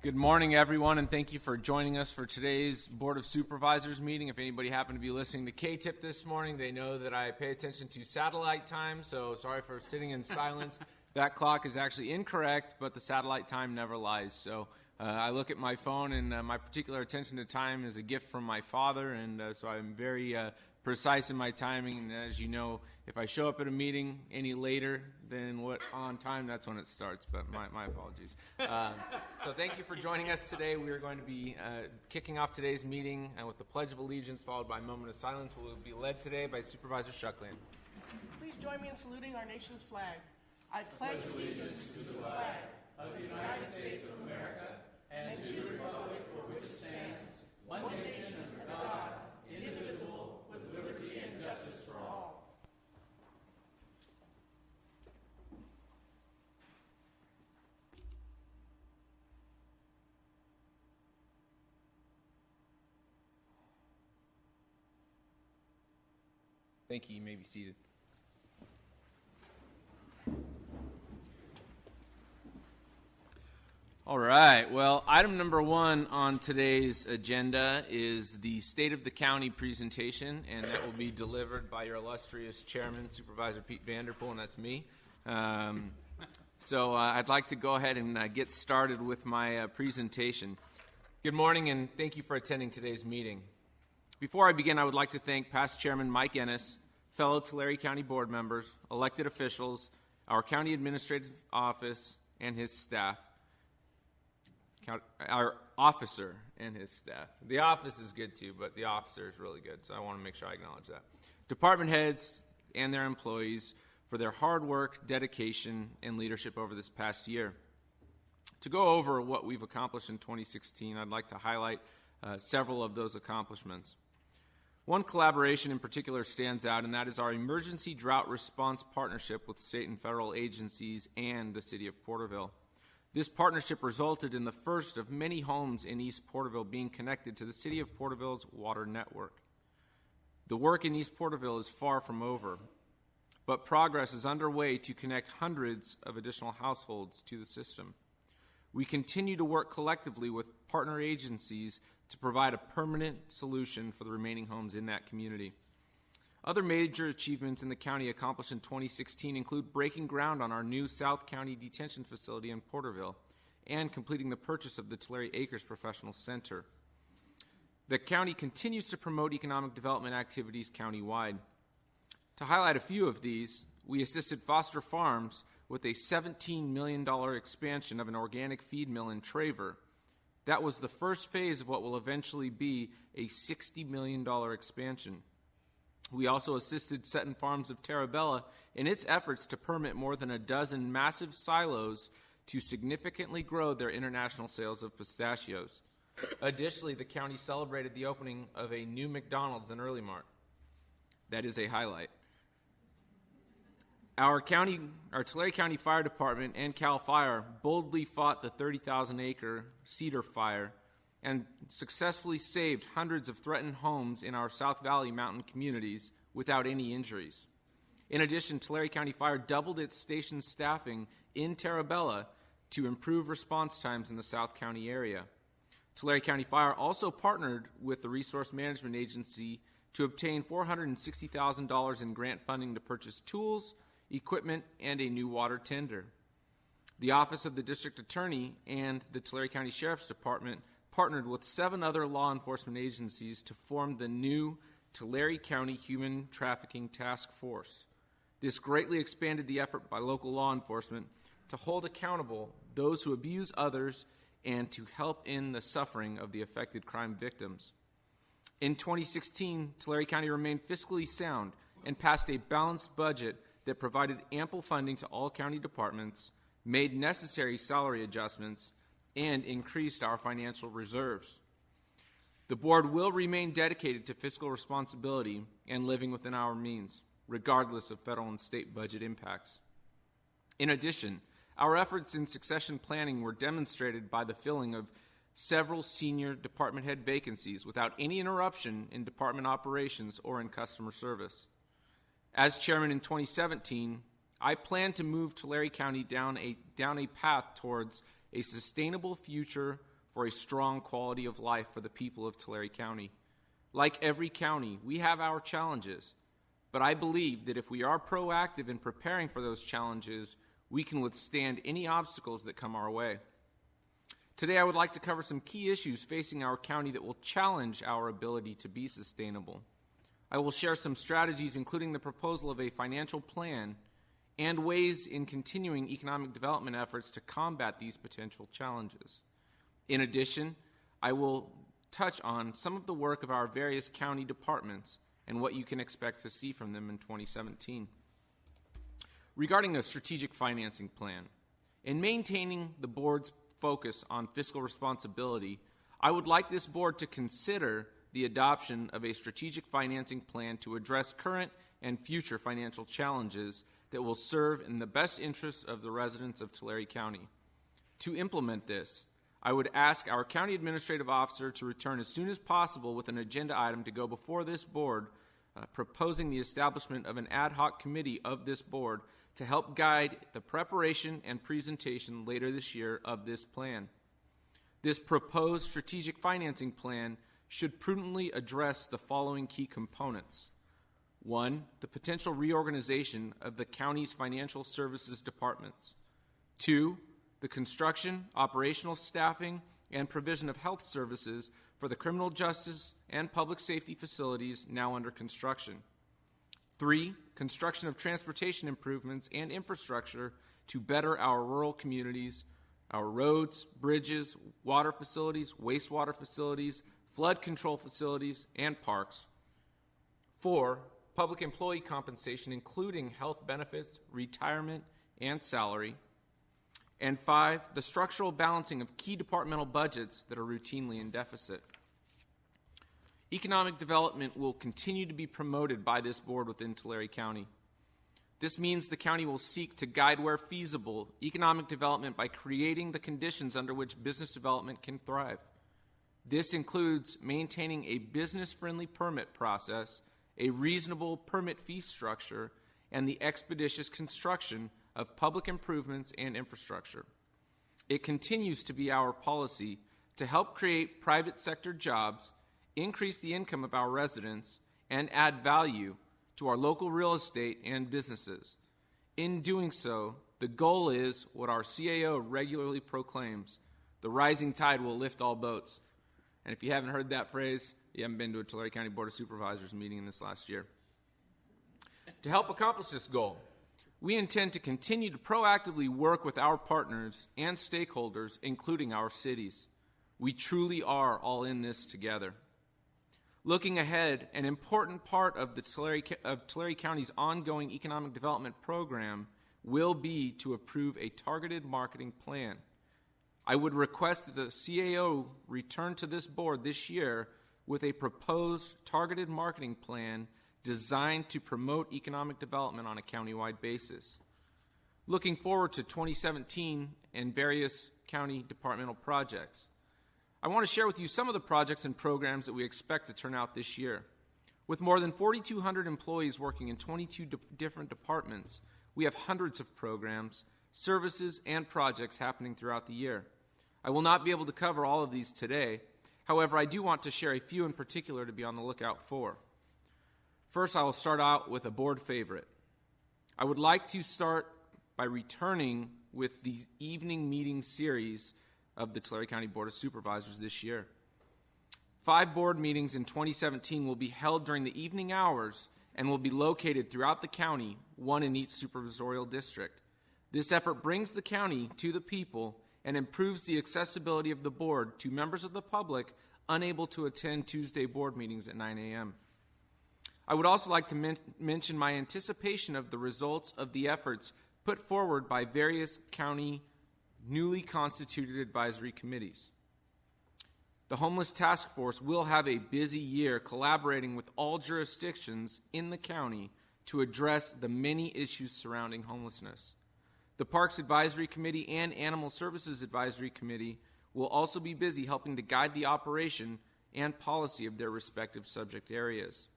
Good morning, everyone, and thank you for joining us for today's Board of Supervisors meeting. If anybody happened to be listening to K-Tip this morning, they know that I pay attention to satellite time, so sorry for sitting in silence. That clock is actually incorrect, but the satellite time never lies. So I look at my phone, and my particular attention to time is a gift from my father, and so I'm very precise in my timing. And as you know, if I show up at a meeting any later than what on time, that's when it starts. But my apologies. So thank you for joining us today. We are going to be kicking off today's meeting with the Pledge of Allegiance, followed by a moment of silence. We'll be led today by Supervisor Shuckland. Please join me in saluting our nation's flag. I pledge allegiance to the flag of the United States of America and to the republic for which it stands, one nation under God, indivisible, with liberty and justice for all. Thank you. You may be seated. All right. Well, item number one on today's agenda is the State of the County presentation, and that will be delivered by your illustrious chairman, Supervisor Pete Vanderpool, and that's me. So I'd like to go ahead and get started with my presentation. Good morning, and thank you for attending today's meeting. Before I begin, I would like to thank past Chairman Mike Ennis, fellow Tulare County board members, elected officials, our county administrative office, and his staff. Our officer and his staff. The office is good too, but the officer is really good, so I want to make sure I acknowledge that. Department heads and their employees for their hard work, dedication, and leadership over this past year. To go over what we've accomplished in 2016, I'd like to highlight several of those accomplishments. One collaboration in particular stands out, and that is our emergency drought response partnership with state and federal agencies and the city of Porterville. This partnership resulted in the first of many homes in East Porterville being connected to the city of Porterville's water network. The work in East Porterville is far from over, but progress is underway to connect hundreds of additional households to the system. We continue to work collectively with partner agencies to provide a permanent solution for the remaining homes in that community. Other major achievements in the county accomplished in 2016 include breaking ground on our new South County Detention Facility in Porterville and completing the purchase of the Tulare Acres Professional Center. The county continues to promote economic development activities countywide. To highlight a few of these, we assisted Foster Farms with a $17 million expansion of an organic feed mill in Traver. That was the first phase of what will eventually be a $60 million expansion. We also assisted Seton Farms of Terabella in its efforts to permit more than a dozen massive silos to significantly grow their international sales of pistachios. Additionally, the county celebrated the opening of a new McDonald's in Early Mart. That is a highlight. Our Tulare County Fire Department and CAL FIRE boldly fought the 30,000-acre Cedar Fire and successfully saved hundreds of threatened homes in our South Valley mountain communities without any injuries. In addition, Tulare County Fire doubled its station staffing in Terabella to improve response times in the South County area. Tulare County Fire also partnered with the Resource Management Agency to obtain $460,000 in grant funding to purchase tools, equipment, and a new water tender. The Office of the District Attorney and the Tulare County Sheriff's Department partnered with 7 other law enforcement agencies to form the new Tulare County Human Trafficking Task Force. This greatly expanded the effort by local law enforcement to hold accountable those who abuse others and to help in the suffering of the affected crime victims. In 2016, Tulare County remained fiscally sound and passed a balanced budget that provided ample funding to all county departments, made necessary salary adjustments, and increased our financial reserves. The board will remain dedicated to fiscal responsibility and living within our means, regardless of federal and state budget impacts. In addition, our efforts in succession planning were demonstrated by the filling of several senior department head vacancies without any interruption in department operations or in customer service. As chairman in 2017, I plan to move Tulare County down a path towards a sustainable future for a strong quality of life for the people of Tulare County. Like every county, we have our challenges, but I believe that if we are proactive in preparing for those challenges, we can withstand any obstacles that come our way. Today, I would like to cover some key issues facing our county that will challenge our ability to be sustainable. I will share some strategies, including the proposal of a financial plan and ways in continuing economic development efforts to combat these potential challenges. In addition, I will touch on some of the work of our various county departments and what you can expect to see from them in 2017. Regarding a strategic financing plan, in maintaining the board's focus on fiscal responsibility, I would like this board to consider the adoption of a strategic financing plan to address current and future financial challenges that will serve in the best interests of the residents of Tulare County. To implement this, I would ask our county administrative officer to return as soon as possible with an agenda item to go before this board, proposing the establishment of an ad hoc committee of this board to help guide the preparation and presentation later this year of this plan. This proposed strategic financing plan should prudently address the following key components. 1, the potential reorganization of the county's financial services departments. 2, the construction, operational staffing, and provision of health services for the criminal justice and public safety facilities now under construction. 3, construction of transportation improvements and infrastructure to better our rural communities, our roads, bridges, water facilities, wastewater facilities, flood control facilities, and parks. 4, public employee compensation, including health benefits, retirement, and salary. And 5, the structural balancing of key departmental budgets that are routinely in deficit. Economic development will continue to be promoted by this board within Tulare County. This means the county will seek to guide where feasible economic development by creating the conditions under which business development can thrive. This includes maintaining a business-friendly permit process, a reasonable permit fee structure, and the expeditious construction of public improvements and infrastructure. It continues to be our policy to help create private sector jobs, increase the income of our residents, and add value to our local real estate and businesses. In doing so, the goal is what our CAO regularly proclaims: the rising tide will lift all boats. And if you haven't heard that phrase, you haven't been to a Tulare County Board of Supervisors meeting in this last year. To help accomplish this goal, we intend to continue to proactively work with our partners and stakeholders, including our cities. We truly are all in this together. Looking ahead, an important part of Tulare County's ongoing economic development program will be to approve a targeted marketing plan. I would request that the CAO return to this board this year with a proposed targeted marketing plan designed to promote economic development on a countywide basis. Looking forward to 2017 and various county departmental projects, I want to share with you some of the projects and programs that we expect to turn out this year. With more than 4,200 employees working in 22 different departments, we have hundreds of programs, services, and projects happening throughout the year. I will not be able to cover all of these today. However, I do want to share a few in particular to be on the lookout for. First, I will start out with a board favorite. I would like to start by returning with the evening meeting series of the Tulare County Board of Supervisors this year. 5 board meetings in 2017 will be held during the evening hours and will be located throughout the county, 1 in each supervisorial district. This effort brings the county to the people and improves the accessibility of the board to members of the public unable to attend Tuesday board meetings at 9 a.m. I would also like to mention my anticipation of the results of the efforts put forward by various county newly constituted advisory committees. The Homeless Task Force will have a busy year collaborating with all jurisdictions in the county to address the many issues surrounding homelessness. The Parks Advisory Committee and Animal Services Advisory Committee will also be busy helping to guide the operation and policy of their respective subject areas.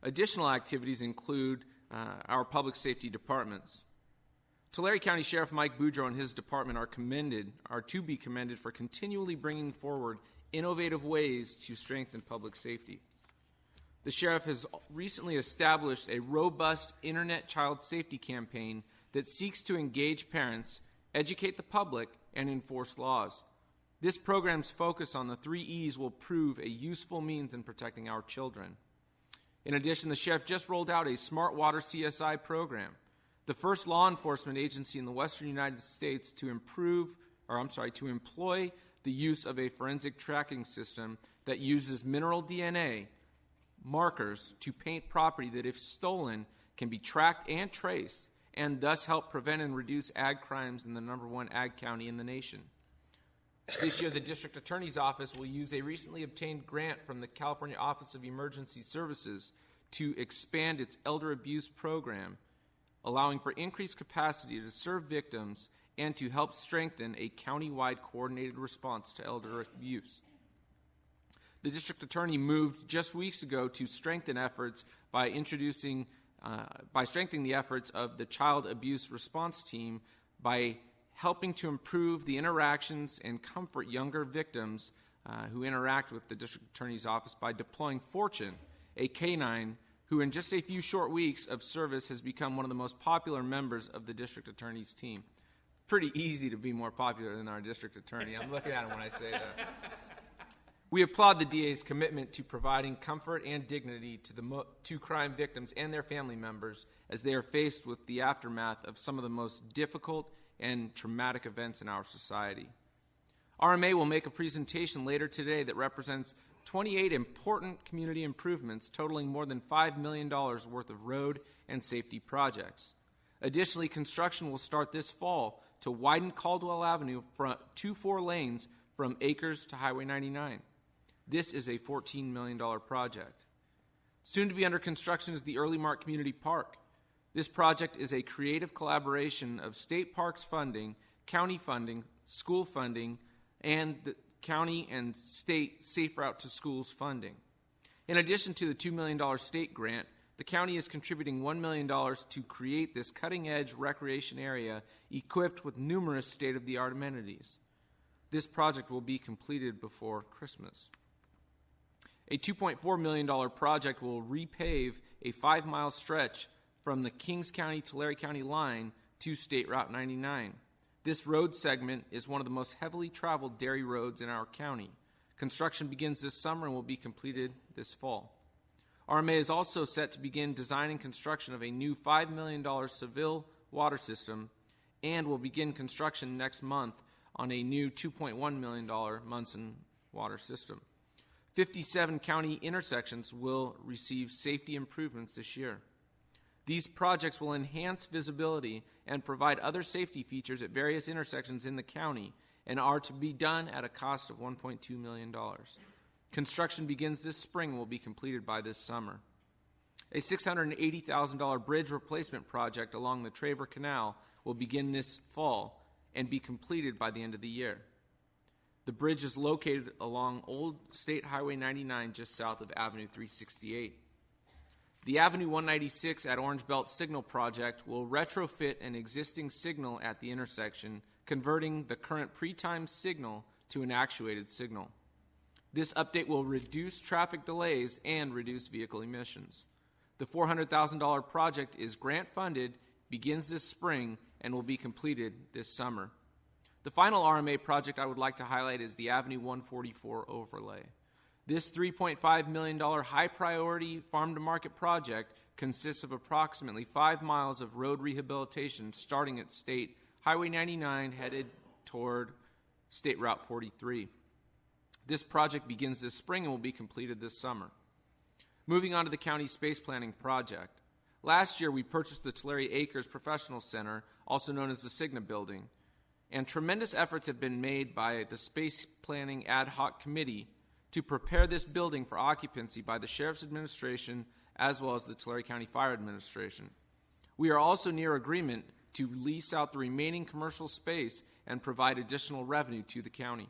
Additional activities include our public safety departments. Tulare County Sheriff Mike Boudreaux and his department are to be commended for continually bringing forward innovative ways to strengthen public safety. The sheriff has recently established a robust internet child safety campaign that seeks to engage parents, educate the public, and enforce laws. This program's focus on the 3 E's will prove a useful means in protecting our children. In addition, the sheriff just rolled out a Smart Water CSI program, the first law enforcement agency in the western United States to employ the use of a forensic tracking system that uses mineral DNA markers to paint property that, if stolen, can be tracked and traced, and thus help prevent and reduce ag crimes in the #1 ag county in the nation. This year, the District Attorney's Office will use a recently obtained grant from the California Office of Emergency Services to expand its elder abuse program, allowing for increased capacity to serve victims and to help strengthen a county-wide coordinated response to elder abuse. The District Attorney moved just weeks ago to strengthen efforts by strengthening the efforts of the Child Abuse Response Team by helping to improve the interactions and comfort younger victims who interact with the District Attorney's Office by deploying Fortune, a canine who in just a few short weeks of service has become one of the most popular members of the District Attorney's team. Pretty easy to be more popular than our District Attorney. I'm looking at him when I say that. We applaud the DA's commitment to providing comfort and dignity to crime victims and their family members as they are faced with the aftermath of some of the most difficult and traumatic events in our society. RMA will make a presentation later today that represents 28 important community improvements totaling more than $5 million worth of road and safety projects. Additionally, construction will start this fall to widen Caldwell Avenue to 4 lanes from Acres to Highway 99. This is a $14 million project. Soon to be under construction is the Early Mark Community Park. This project is a creative collaboration of state parks funding, county funding, school funding, and the county and state Safe Route to Schools funding. In addition to the $2 million state grant, the county is contributing $1 million to create this cutting-edge recreation area equipped with numerous state-of-the-art amenities. This project will be completed before Christmas. A $2.4 million project will repave a 5-mile stretch from the Kings County-Tulare County line to State Route 99. This road segment is one of the most heavily traveled dairy roads in our county. Construction begins this summer and will be completed this fall. RMA is also set to begin designing construction of a new $5 million Seville water system and will begin construction next month on a new $2.1 million Munson water system. 57 county intersections will receive safety improvements this year. These projects will enhance visibility and provide other safety features at various intersections in the county and are to be done at a cost of $1.2 million. Construction begins this spring and will be completed by this summer. A $680,000 bridge replacement project along the Traver Canal will begin this fall and be completed by the end of the year. The bridge is located along Old State Highway 99 just south of Avenue 368. The Avenue 196 at Orange Belt Signal Project will retrofit an existing signal at the intersection, converting the current pre-timed signal to an actuated signal. This update will reduce traffic delays and reduce vehicle emissions. The $400,000 project is grant-funded, begins this spring, and will be completed this summer. The final RMA project I would like to highlight is the Avenue 144 overlay. This $3.5 million high-priority farm-to-market project consists of approximately 5 miles of road rehabilitation starting at State Highway 99 headed toward State Route 43. This project begins this spring and will be completed this summer. Moving on to the county space planning project. Last year, we purchased the Tulare Acres Professional Center, also known as the Cigna Building, and tremendous efforts have been made by the Space Planning Ad Hoc Committee to prepare this building for occupancy by the Sheriff's Administration as well as the Tulare County Fire Administration. We are also near agreement to lease out the remaining commercial space and provide additional revenue to the county.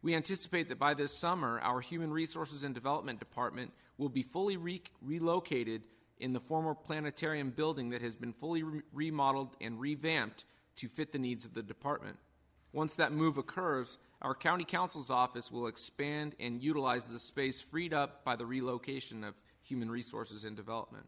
We anticipate that by this summer, our Human Resources and Development Department will be fully relocated in the former planetarium building that has been fully remodeled and revamped to fit the needs of the department. Once that move occurs, our county council's office will expand and utilize the space freed up by the relocation of human resources and development.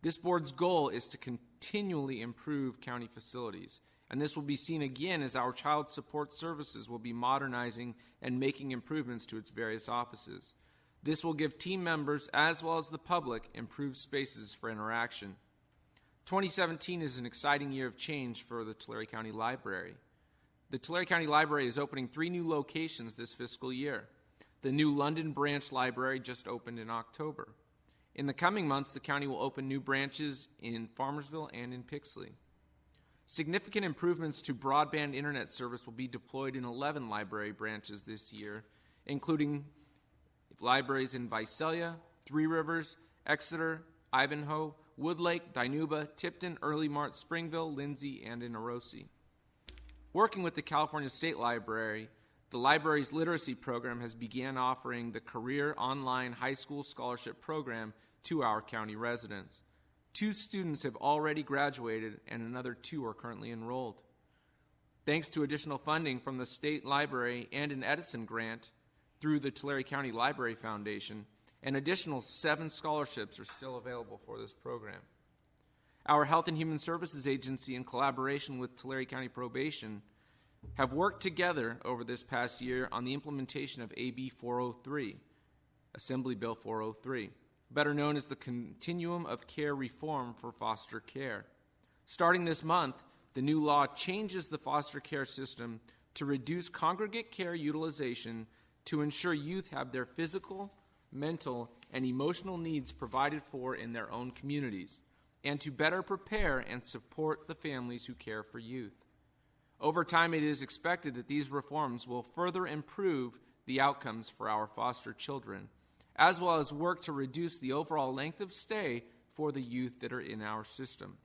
This board's goal is to continually improve county facilities, and this will be seen again as our child support services will be modernizing and making improvements to its various offices. This will give team members as well as the public improved spaces for interaction. 2017 is an exciting year of change for the Tulare County Library. The Tulare County Library is opening 3 new locations this fiscal year. The new London branch library just opened in October. In the coming months, the county will open new branches in Farmersville and in Pixley. Significant improvements to broadband internet service will be deployed in 11 library branches this year, including libraries in Visalia, Three Rivers, Exeter, Ivanhoe, Woodlake, Dinuba, Tipton, Early Mart, Springville, Lindsay, and in Orosi. Working with the California State Library, the library's literacy program has begun offering the Career Online High School Scholarship Program to our county residents. 2 students have already graduated, and another 2 are currently enrolled. Thanks to additional funding from the State Library and an Edison grant through the Tulare County Library Foundation, an additional 7 scholarships are still available for this program. Our Health and Human Services Agency, in collaboration with Tulare County Probation, have worked together over this past year on the implementation of AB 403, Assembly Bill 403, better known as the Continuum of Care Reform for Foster Care. Starting this month, the new law changes the foster care system to reduce congregate care utilization to ensure youth have their physical, mental, and emotional needs provided for in their own communities, and to better prepare and support the families who care for youth. Over time, it is expected that these reforms will further improve the outcomes for our foster children, as well as work to reduce the overall length of stay for the youth that are in our system.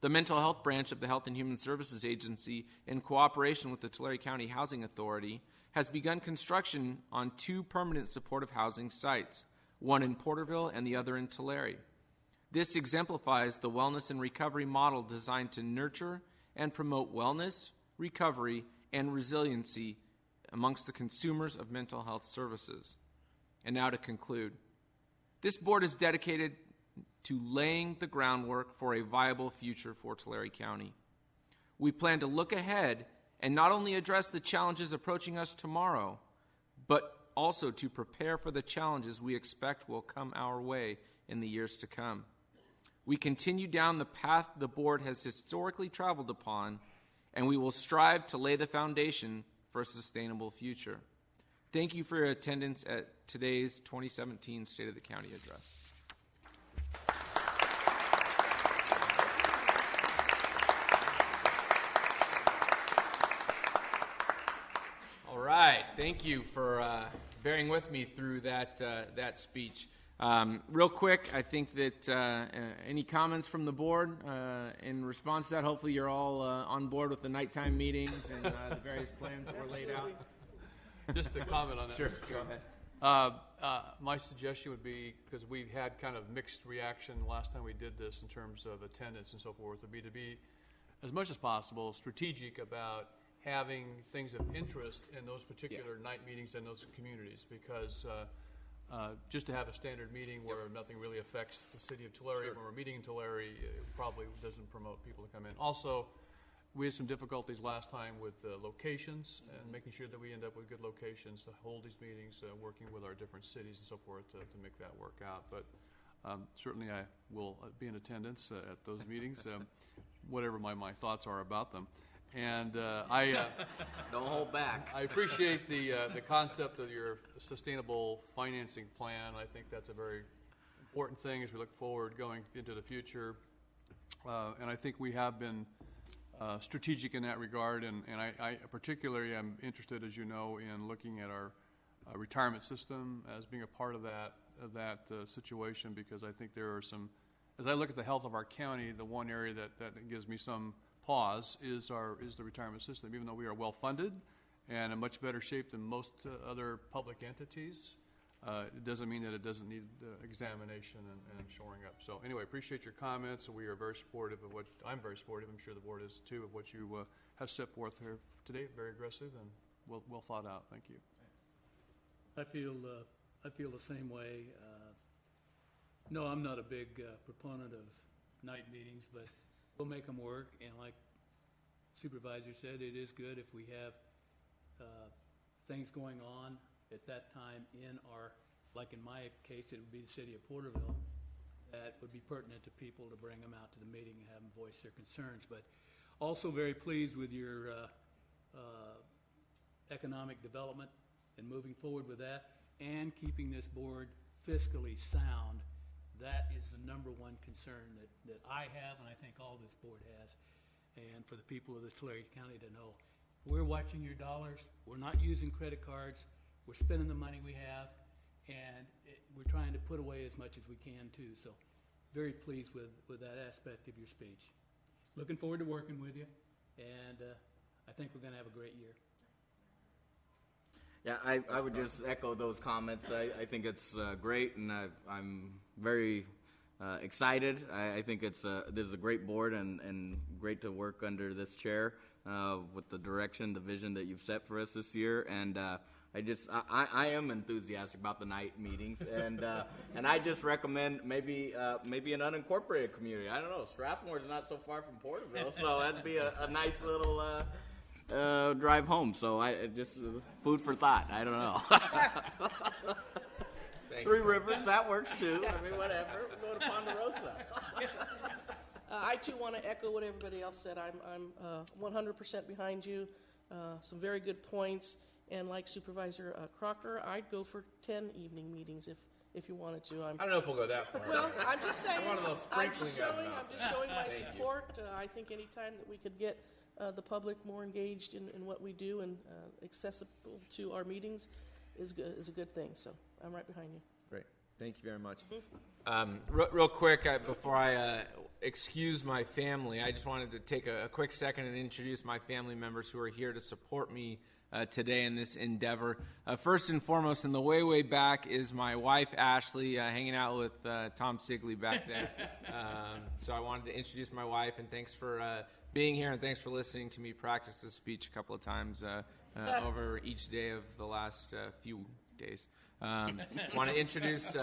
The mental health branch of the Health and Human Services Agency, in cooperation with the Tulare County Housing Authority, has begun construction on 2 permanent supportive housing sites, one in Porterville and the other in Tulare. This exemplifies the wellness and recovery model designed to nurture and promote wellness, recovery, and resiliency amongst the consumers of mental health services. And now to conclude, this board is dedicated to laying the groundwork for a viable future for Tulare County. We plan to look ahead and not only address the challenges approaching us tomorrow, but also to prepare for the challenges we expect will come our way in the years to come. We continue down the path the board has historically traveled upon, and we will strive to lay the foundation for a sustainable future. Thank you for your attendance at today's 2017 State of the County Address. All right, thank you for bearing with me through that speech. Real quick, I think that any comments from the board in response to that? Hopefully you're all on board with the nighttime meetings and the various plans that were laid out. Just to comment on that. Sure, go ahead. My suggestion would be, because we had kind of mixed reaction last time we did this in terms of attendance and so forth, would be to be, as much as possible, strategic about having things of interest in those particular night meetings in those communities, because just to have a standard meeting where nothing really affects the city of Tulare, when we're meeting in Tulare, it probably doesn't promote people to come in. Also, we had some difficulties last time with locations and making sure that we end up with good locations to hold these meetings, working with our different cities and so forth to make that work out. But certainly I will be in attendance at those meetings, whatever my thoughts are about them. And I don't hold back. I appreciate the concept of your sustainable financing plan. I think that's a very important thing as we look forward going into the future. And I think we have been strategic in that regard. And I particularly am interested, as you know, in looking at our retirement system as being a part of that situation, because I think there are some. As I look at the health of our county, the one area that gives me some pause is the retirement system. Even though we are well funded and in much better shape than most other public entities, it doesn't mean that it doesn't need examination and shoring up. So anyway, appreciate your comments. We are very supportive of what, I'm very supportive, I'm sure the board is too, of what you have set forth here today. Very aggressive and well thought out. Thank you. I feel the same way. No, I'm not a big proponent of night meetings, but we'll make them work. And like Supervisor said, it is good if we have things going on at that time in our, like in my case, it would be the city of Porterville, that would be pertinent to people to bring them out to the meeting and have them voice their concerns. But also very pleased with your economic development and moving forward with that and keeping this board fiscally sound. That is the number one concern that I have, and I think all this board has. And for the people of the Tulare County to know, we're watching your dollars. We're not using credit cards. We're spending the money we have, and we're trying to put away as much as we can too. So very pleased with that aspect of your speech. Looking forward to working with you, and I think we're going to have a great year. Yeah, I would just echo those comments. I think it's great, and I'm very excited. I think this is a great board and great to work under this chair with the direction, the vision that you've set for us this year. And I am enthusiastic about the night meetings, and I just recommend maybe an unincorporated community. I don't know, Strathmore's not so far from Porterville, so that'd be a nice little drive home. So I just food for thought. I don't know. Thanks. Three Rivers, that works too. I mean, whatever. We'll go to Ponderosa. I too want to echo what everybody else said. I'm 100% behind you. Some very good points. And like Supervisor Crocker, I'd go for 10 evening meetings if you wanted to. I don't know if we'll go that far. Well, I'm just saying. One of those I'm sprinkling just showing my Thank you. support. I think any time that we could get the public more engaged in what we do and accessible to our meetings is a good thing. So I'm right behind you. Great. Thank you very much. Real quick, before I excuse my family, I just wanted to take a quick second and introduce my family members who are here to support me today in this endeavor. First and foremost, in the way back is my wife, Ashley, hanging out with Tom Sigley back there. So I wanted to introduce my wife, and thanks for being here, and thanks for listening to me practice this speech a couple of times over each day of the last few days. Want to introduce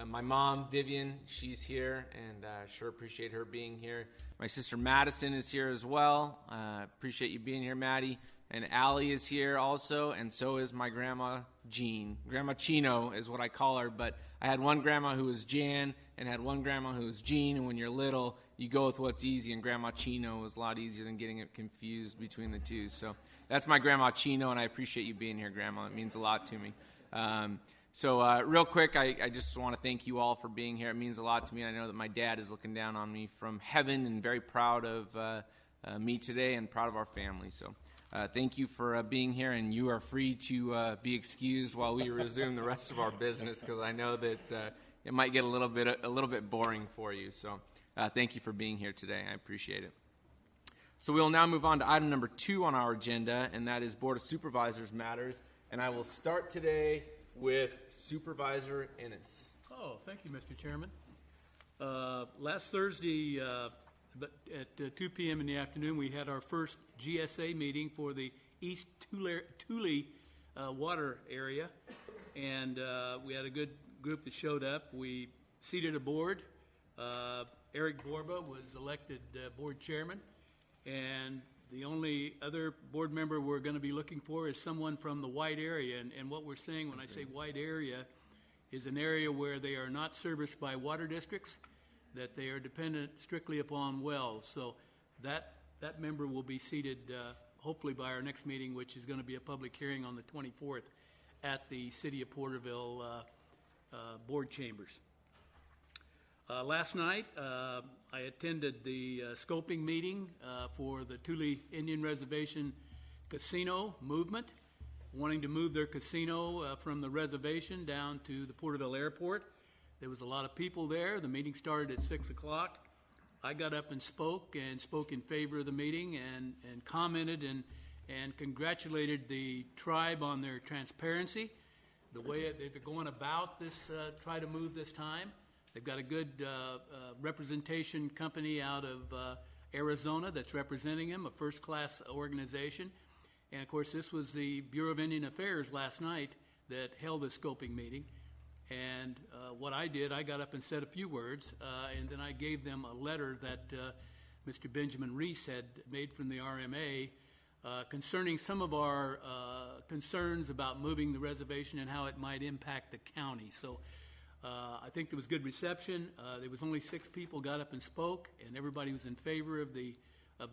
my mom, Vivian. She's here, and sure appreciate her being here. My sister Madison is here as well. Appreciate you being here, Maddie. And Allie is here also, and so is my grandma, Jean. Grandma Chino is what I call her, but I had one grandma who was Jan and had one grandma who was Jean, and when you're little, you go with what's easy, and Grandma Chino was a lot easier than getting it confused between the two. So that's my Grandma Chino, and I appreciate you being here, Grandma. It means a lot to me. So real quick, I just want to thank you all for being here. It means a lot to me. I know that my dad is looking down on me from heaven and very proud of me today and proud of our family. So thank you for being here, and you are free to be excused while we resume the rest of our business, because I know that it might get a little bit boring for you. So thank you for being here today. I appreciate it. So we will now move on to item number 2 on our agenda, and that is Board of Supervisors matters. And I will start today with Supervisor Innes. Oh, thank you, Mr. Chairman. Last Thursday, at 2 p.m. in the afternoon, we had our first GSA meeting for the East Thule water area, and we had a good group that showed up. We seated a board. Eric Borba was elected board chairman, and the only other board member we're going to be looking for is someone from the white area. And what we're saying when I say white area is an area where they are not serviced by water districts, that they are dependent strictly upon wells. So that member will be seated hopefully by our next meeting, which is going to be a public hearing on the 24th at the City of Porterville board chambers. Last night, I attended the scoping meeting for the Thule Indian Reservation Casino movement, wanting to move their casino from the reservation down to the Porterville Airport. There was a lot of people there. The meeting started at 6 o'clock. I got up and spoke in favor of the meeting and commented and congratulated the tribe on their transparency. the way they're going about this, try to move this time. They've got a good representation company out of Arizona that's representing them, a first-class organization. And, of course, this was the Bureau of Indian Affairs last night that held the scoping meeting. And what I did, I got up and said a few words, and then I gave them a letter that Mr. Benjamin Reese had made from the RMA concerning some of our concerns about moving the reservation and how it might impact the county. So I think there was good reception. There was only 6 people got up and spoke, and everybody was in favor of the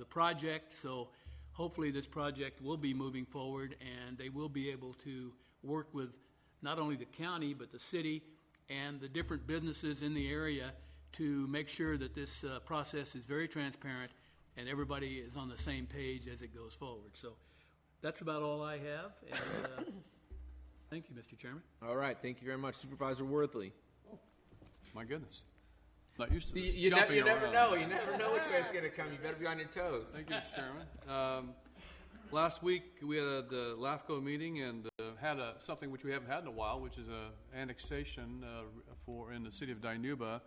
project. So hopefully this project will be moving forward, and they will be able to work with not only the county but the city and the different businesses in the area to make sure that this process is very transparent and everybody is on the same page as it goes forward. So that's about all I have. And, thank you, Mr. Chairman. All right, thank you very much, Supervisor Worthley. My goodness. Not used to this. You never Jumping know. around. You never know which way it's going to come. You better be on your toes. Thank you, Mr. Chairman. Last week we had the LAFCO meeting and had something which we haven't had in a while, which is an annexation in the city of Dinuba.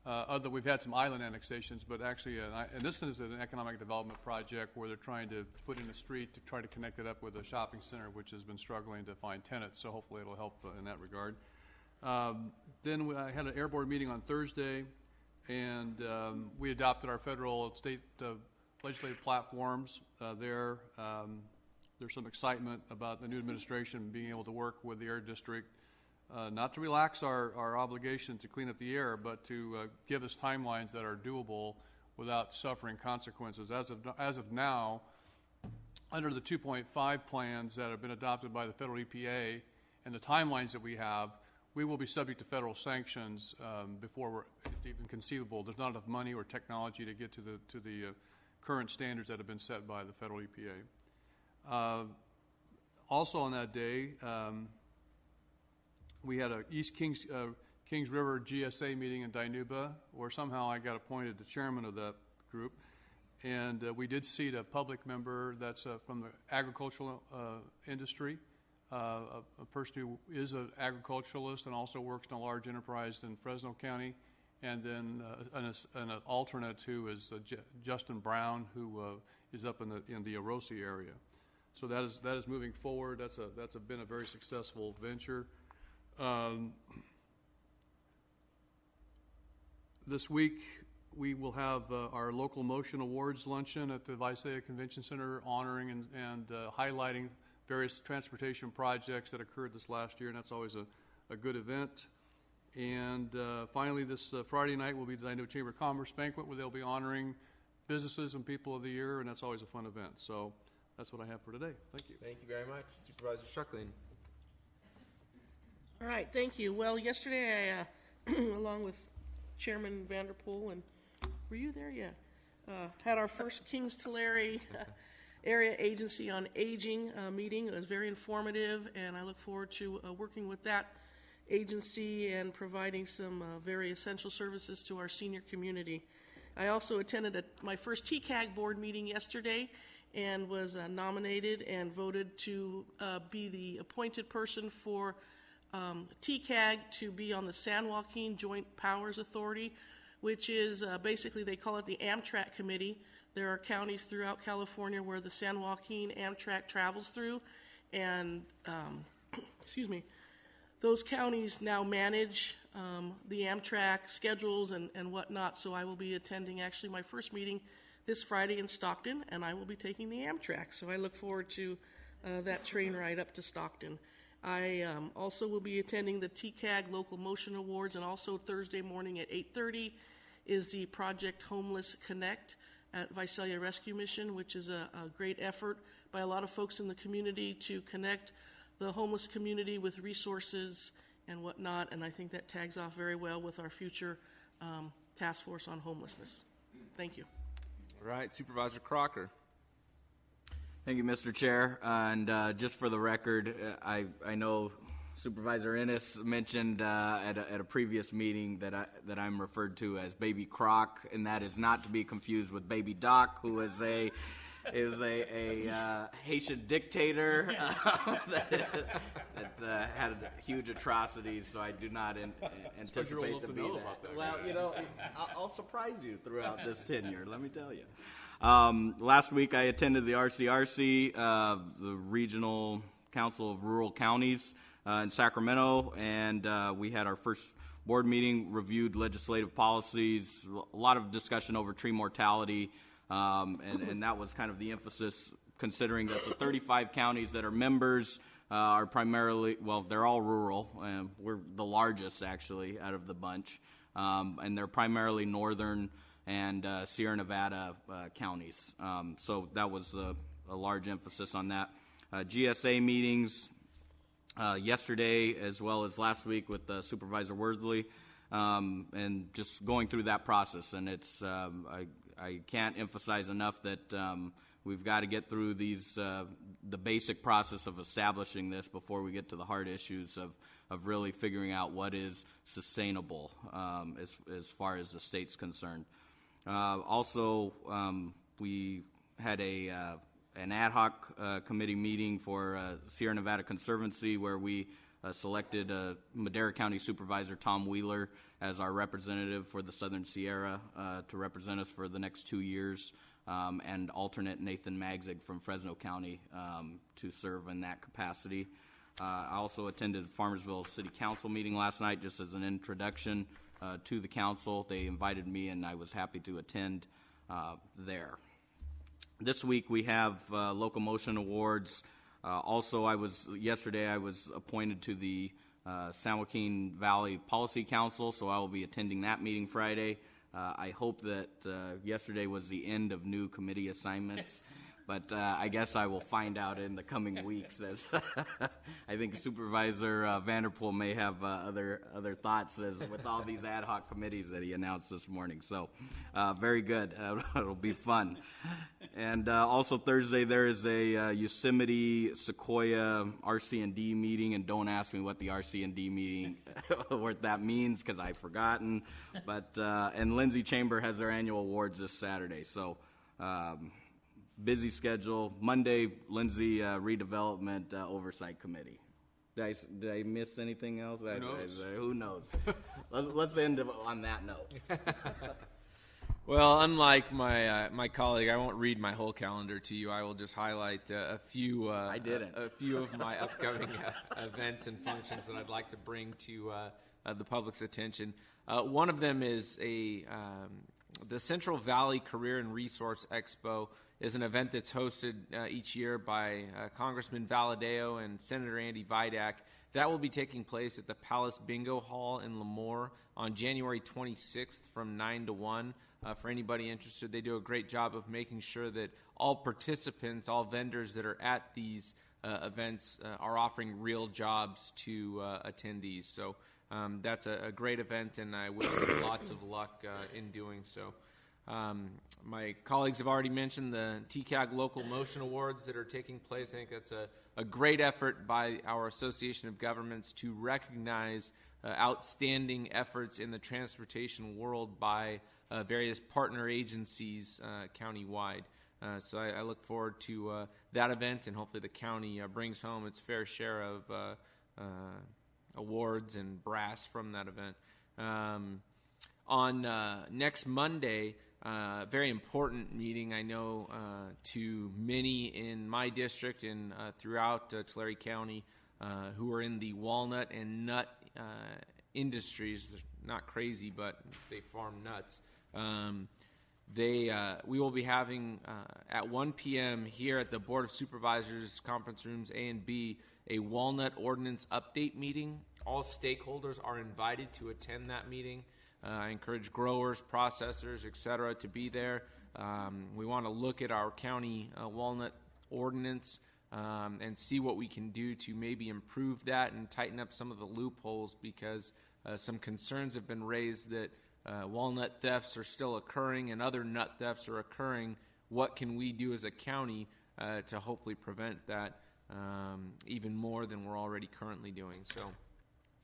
Other we've had some island annexations, but actually, and this is an economic development project where they're trying to put in a street to try to connect it up with a shopping center, which has been struggling to find tenants. So hopefully, it'll help in that regard. Then I had an air board meeting on Thursday, and we adopted our federal and state legislative platforms. There's some excitement about the new administration being able to work with the Air District, not to relax our obligation to clean up the air, but to give us timelines that are doable without suffering consequences. As of now, under the 2.5 plans that have been adopted by the federal EPA and the timelines that we have, we will be subject to federal sanctions before it's even conceivable. There's not enough money or technology to get to the current standards that have been set by the federal EPA. Also on that day, we had a East Kings River GSA meeting in Dinuba, where somehow I got appointed the chairman of that group. And we did seat a public member that's from the agricultural industry, a person who is an agriculturalist and also works in a large enterprise in Fresno County, and then an alternate who is Justin Brown, who is up in the Orosi area. So that is moving forward. That's been a very successful venture. This week we will have our local motion awards luncheon at the Visalia Convention Center, honoring and highlighting various transportation projects that occurred this last year, and that's always a good event. And finally, this Friday night will be the Dinuba Chamber of Commerce banquet, where they'll be honoring businesses and people of the year, and that's always a fun event. So that's what I have for today. Thank you. Thank you very much, Supervisor Shuckling. All right, thank you. Well, yesterday I, along with Chairman Vanderpool, and were you there? Yeah. Had our first Kings Tulare Area Agency on Aging meeting. It was very informative, and I look forward to working with that agency and providing some very essential services to our senior community. I also attended my first TCAG board meeting yesterday and was nominated and voted to be the appointed person for TCAG to be on the San Joaquin Joint Powers Authority, which is basically, they call it the Amtrak Committee. There are counties throughout California where the San Joaquin Amtrak travels through, and those counties now manage the Amtrak schedules and whatnot. So I will be attending actually my first meeting this Friday in Stockton, and I will be taking the Amtrak. So I look forward to that train ride up to Stockton. I also will be attending the TCAG Local Motion Awards, and also Thursday morning at 8:30 is the Project Homeless Connect at Visalia Rescue Mission, which is a great effort by a lot of folks in the community to connect the homeless community with resources and whatnot, and I think that tags off very well with our future task force on homelessness. Thank you. All right, Supervisor Crocker. Thank you, Mr. Chair. And just for the record, I know Supervisor Ennis mentioned at a previous meeting that I'm referred to as Baby Croc, and that is not to be confused with Baby Doc, who is a Haitian dictator that had huge atrocities, so I do not anticipate old to to be know that. about that. Well, I'll surprise you throughout this tenure, let me tell you. Last week I attended the RCRC, the Regional Council of Rural Counties in Sacramento, and we had our first board meeting, reviewed legislative policies, a lot of discussion over tree mortality, and that was kind of the emphasis, considering that the 35 counties that are members are primarily, well, they're all rural. We're the largest, actually, out of the bunch, and they're primarily northern and Sierra Nevada counties. So that was a large emphasis on that. GSA meetings yesterday as well as last week with Supervisor Worthley, and just going through that process. And it's I can't emphasize enough that we've got to get through these the basic process of establishing this before we get to the hard issues of really figuring out what is sustainable as far as the state's concerned. Also, we had an ad hoc committee meeting for Sierra Nevada Conservancy, where we selected Madera County Supervisor Tom Wheeler as our representative for the Southern Sierra to represent us for the next 2 years, and alternate Nathan Magzig from Fresno County to serve in that capacity. I also attended Farmersville City Council meeting last night just as an introduction to the council. They invited me, and I was happy to attend there. This week we have locomotion awards. Also, yesterday I was appointed to the San Joaquin Valley Policy Council, so I will be attending that meeting Friday. I hope that yesterday was the end of new committee assignments, but I guess I will find out in the coming weeks, as I think Supervisor Vanderpool may have other thoughts with all these ad hoc committees that he announced this morning. So very good. It'll be fun. And also Thursday there is a Yosemite Sequoia RC&D meeting, and don't ask me what the RC&D meeting, what that means, because I've forgotten. But and Lindsay Chamber has their annual awards this Saturday, so busy schedule. Monday, Lindsay Redevelopment Oversight Committee. Did I miss anything else? Who knows? Who knows? Let's end on that note. Well, unlike my colleague, I won't read my whole calendar to you. I will just highlight a few. I didn't. A few of my upcoming events and functions that I'd like to bring to the public's attention. One of them is the Central Valley Career and Resource Expo. Is an event that's hosted each year by Congressman Valadeo and Senator Andy Vidak. That will be taking place at the Palace Bingo Hall in Lemoore on January 26th from 9 to 1. For anybody interested, they do a great job of making sure that all participants, all vendors that are at these events are offering real jobs to attendees. So that's a great event, and I wish them lots of luck in doing so. My colleagues have already mentioned the TCAG Local Motion Awards that are taking place. I think that's a great effort by our Association of Governments to recognize outstanding efforts in the transportation world by various partner agencies county-wide. So I look forward to that event, and hopefully the county brings home its fair share of awards and brass from that event. On next Monday, very important meeting, I know, to many in my district and throughout Tulare County who are in the walnut and nut industries. They're not crazy, but they farm nuts. We will be having at 1 p.m. here at the Board of Supervisors conference rooms A and B a walnut ordinance update meeting. All stakeholders are invited to attend that meeting. I encourage growers, processors, et cetera, to be there. We want to look at our county walnut ordinance and see what we can do to maybe improve that and tighten up some of the loopholes, because some concerns have been raised that walnut thefts are still occurring and other nut thefts are occurring. What can we do as a county to hopefully prevent that even more than we're already currently doing? So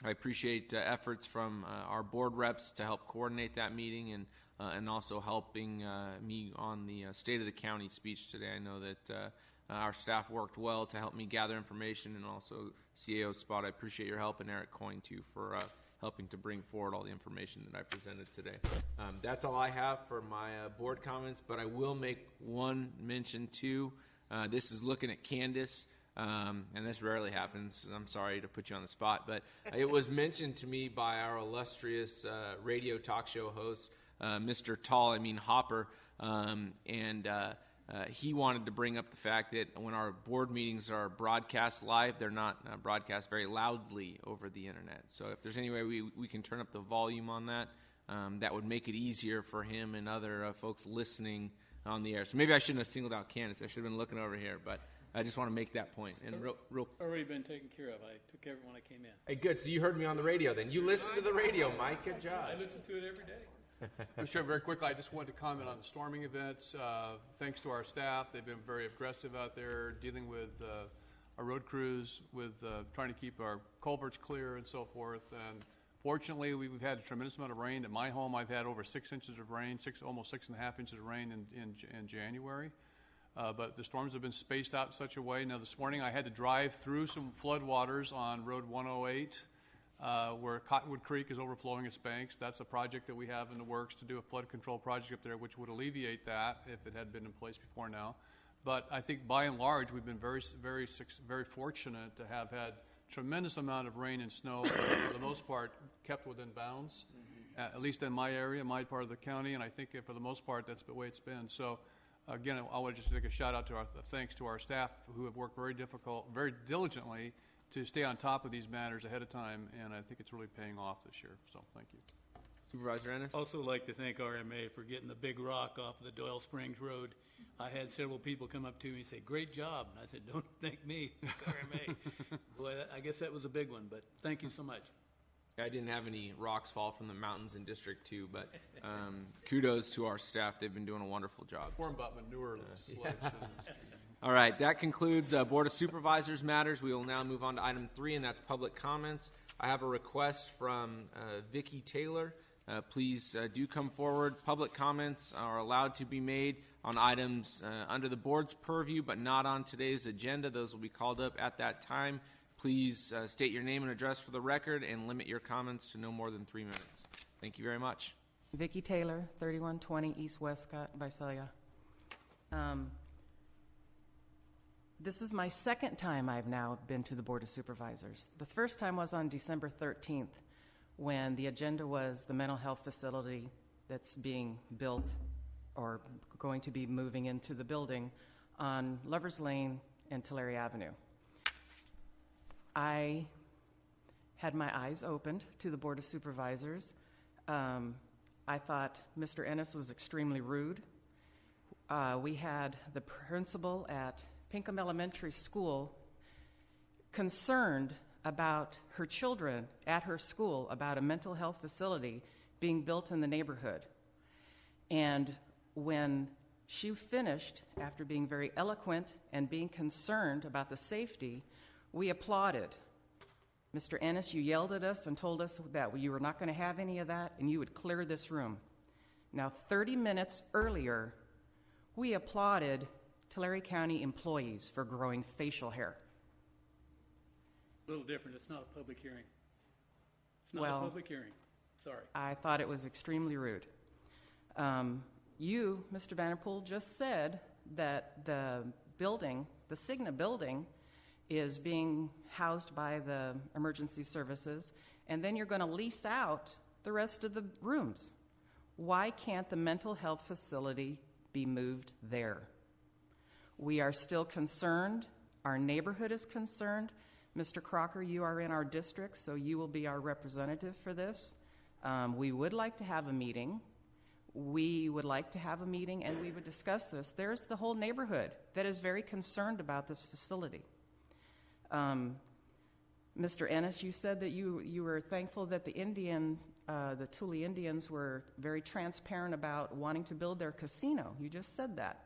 I appreciate efforts from our board reps to help coordinate that meeting and also helping me on the State of the County speech today. I know that Our staff worked well to help me gather information, and also CAO Spot. I appreciate your help, and Eric Coyne, too, for helping to bring forward all the information that I presented today. That's all I have for my board comments, but I will make one mention, too. This is looking at Candace, and this rarely happens. I'm sorry to put you on the spot, but it was mentioned to me by our illustrious radio talk show host, Mr. Hopper, and he wanted to bring up the fact that when our board meetings are broadcast live, they're not broadcast very loudly over the internet. So if there's any way we can turn up the volume on that, that would make it easier for him and other folks listening on the air. So maybe I shouldn't have singled out Candace. I should have been looking over here, but I just want to make that point. And real Already been taken care of. I took everyone I came in. Hey, good. So you heard me on the radio then. You listen to the radio, Mike. Good job. I listen to it every day. Mr. Chair, very quickly, I just wanted to comment on the storming events. Thanks to our staff, they've been very aggressive out there dealing with our road crews, with trying to keep our culverts clear and so forth. And fortunately, we've had a tremendous amount of rain. At my home, I've had over 6 inches of rain, almost 6.5 inches of rain in January. But the storms have been spaced out in such a way. Now, this morning, I had to drive through some floodwaters on Road 108. Where Cottonwood Creek is overflowing its banks. That's a project that we have in the works to do a flood control project up there, which would alleviate that if it had been in place before now. But I think by and large, we've been very fortunate to have had tremendous amount of rain and snow, for the most part, kept within bounds, at least in my area, my part of the county, and I think for the most part, that's the way it's been. So, again, I want to just take a shout out to thanks to our staff who have worked very diligently to stay on top of these matters ahead of time, and I think it's really paying off this year. So, thank you. Supervisor Ennis? Also like to thank RMA for getting the big rock off of the Doyle Springs Road. I had several people come up to me and say, "Great job." And I said, "Don't thank me, RMA." Boy, I guess that was a big one, but thank you so much. I didn't have any rocks fall from the mountains in District 2, but kudos to our staff. They've been doing a wonderful job. More about manure. All right, that concludes Board of Supervisors matters. We will now move on to item 3, and that's public comments. I have a request from Vicki Taylor. Please do come forward. Public comments are allowed to be made on items under the board's purview, but not on today's agenda. Those will be called up at that time. Please state your name and address for the record and limit your comments to no more than 3 minutes. Thank you very much. Vicki Taylor, 3120 East Westcott, Visalia. This is my second time I've now been to the Board of Supervisors. The first time was on December 13th when the agenda was the mental health facility that's being built or going to be moving into the building on Lovers Lane and Tulare Avenue. I had my eyes opened to the Board of Supervisors. I thought Mr. Ennis was extremely rude. We had the principal at Pinkham Elementary School concerned about her children at her school about a mental health facility being built in the neighborhood. And when she finished, after being very eloquent and being concerned about the safety, we applauded. Mr. Ennis, you yelled at us and told us that you were not going to have any of that and you would clear this room. Now, 30 minutes earlier, we applauded Tulare County employees for growing facial hair. A little different. It's not a public hearing. It's not a public hearing. Sorry. I thought it was extremely rude. You, Mr. Vanderpool, just said that the building, the Cigna building, is being housed by the emergency services, and then you're going to lease out the rest of the rooms. Why can't the mental health facility be moved there? We are still concerned. Our neighborhood is concerned. Mr. Crocker, you are in our district, so you will be our representative for this. We would like to have a meeting. And we would discuss this. There's the whole neighborhood that is very concerned about this facility. Mr. Ennis, you said that you were thankful that the Thule Indians were very transparent about wanting to build their casino. You just said that.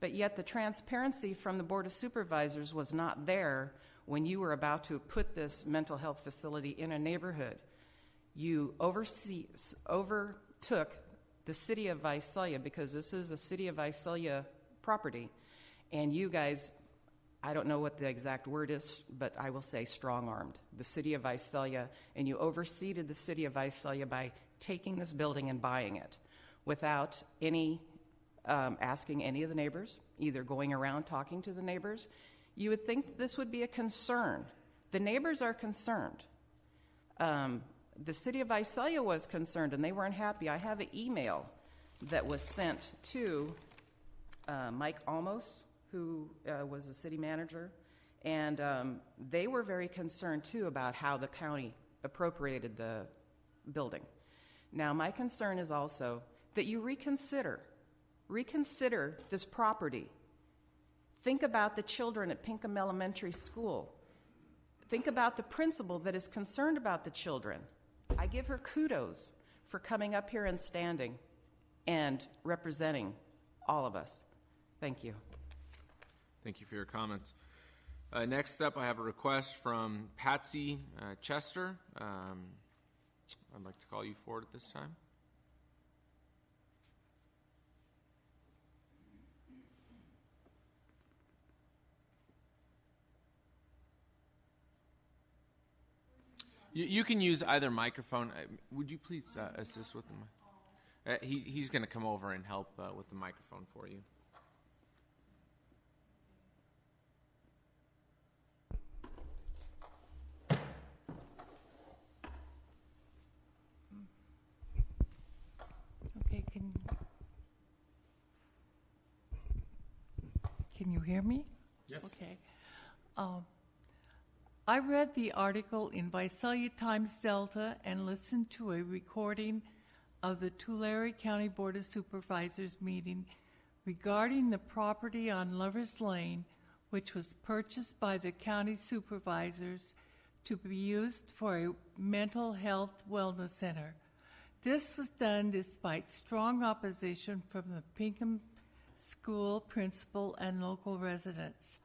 But yet the transparency from the Board of Supervisors was not there when you were about to put this mental health facility in a neighborhood. You overtook the city of Visalia, because this is a city of Visalia property, and you guys I don't know what the exact word is, but I will say strong-armed the city of Visalia, and you overseeded the city of Visalia by taking this building and buying it without any asking any of the neighbors, either going around talking to the neighbors. You would think this would be a concern. The neighbors are concerned. The city of Visalia was concerned, and they weren't happy. I have an email that was sent to Mike Almos, who was the city manager, and they were very concerned, too, about how the county appropriated the building. Now, my concern is also that you reconsider this property. Think about the children at Pinkham Elementary School. Think about the principal that is concerned about the children. I give her kudos for coming up here and standing and representing all of us. Thank you. Thank you for your comments. Next up, I have a request from Patsy Chester. I'd like to call you forward at this time. You can use either microphone. Would you please assist with the mic? He's going to come over and help with the microphone for you. Okay, can you hear me? Yes. Okay. I read the article in Visalia Times Delta and listened to a recording of the Tulare County Board of Supervisors meeting regarding the property on Lovers Lane, which was purchased by the county supervisors to be used for a mental health wellness center. This was done despite strong opposition from the Pinkham school principal and local residents.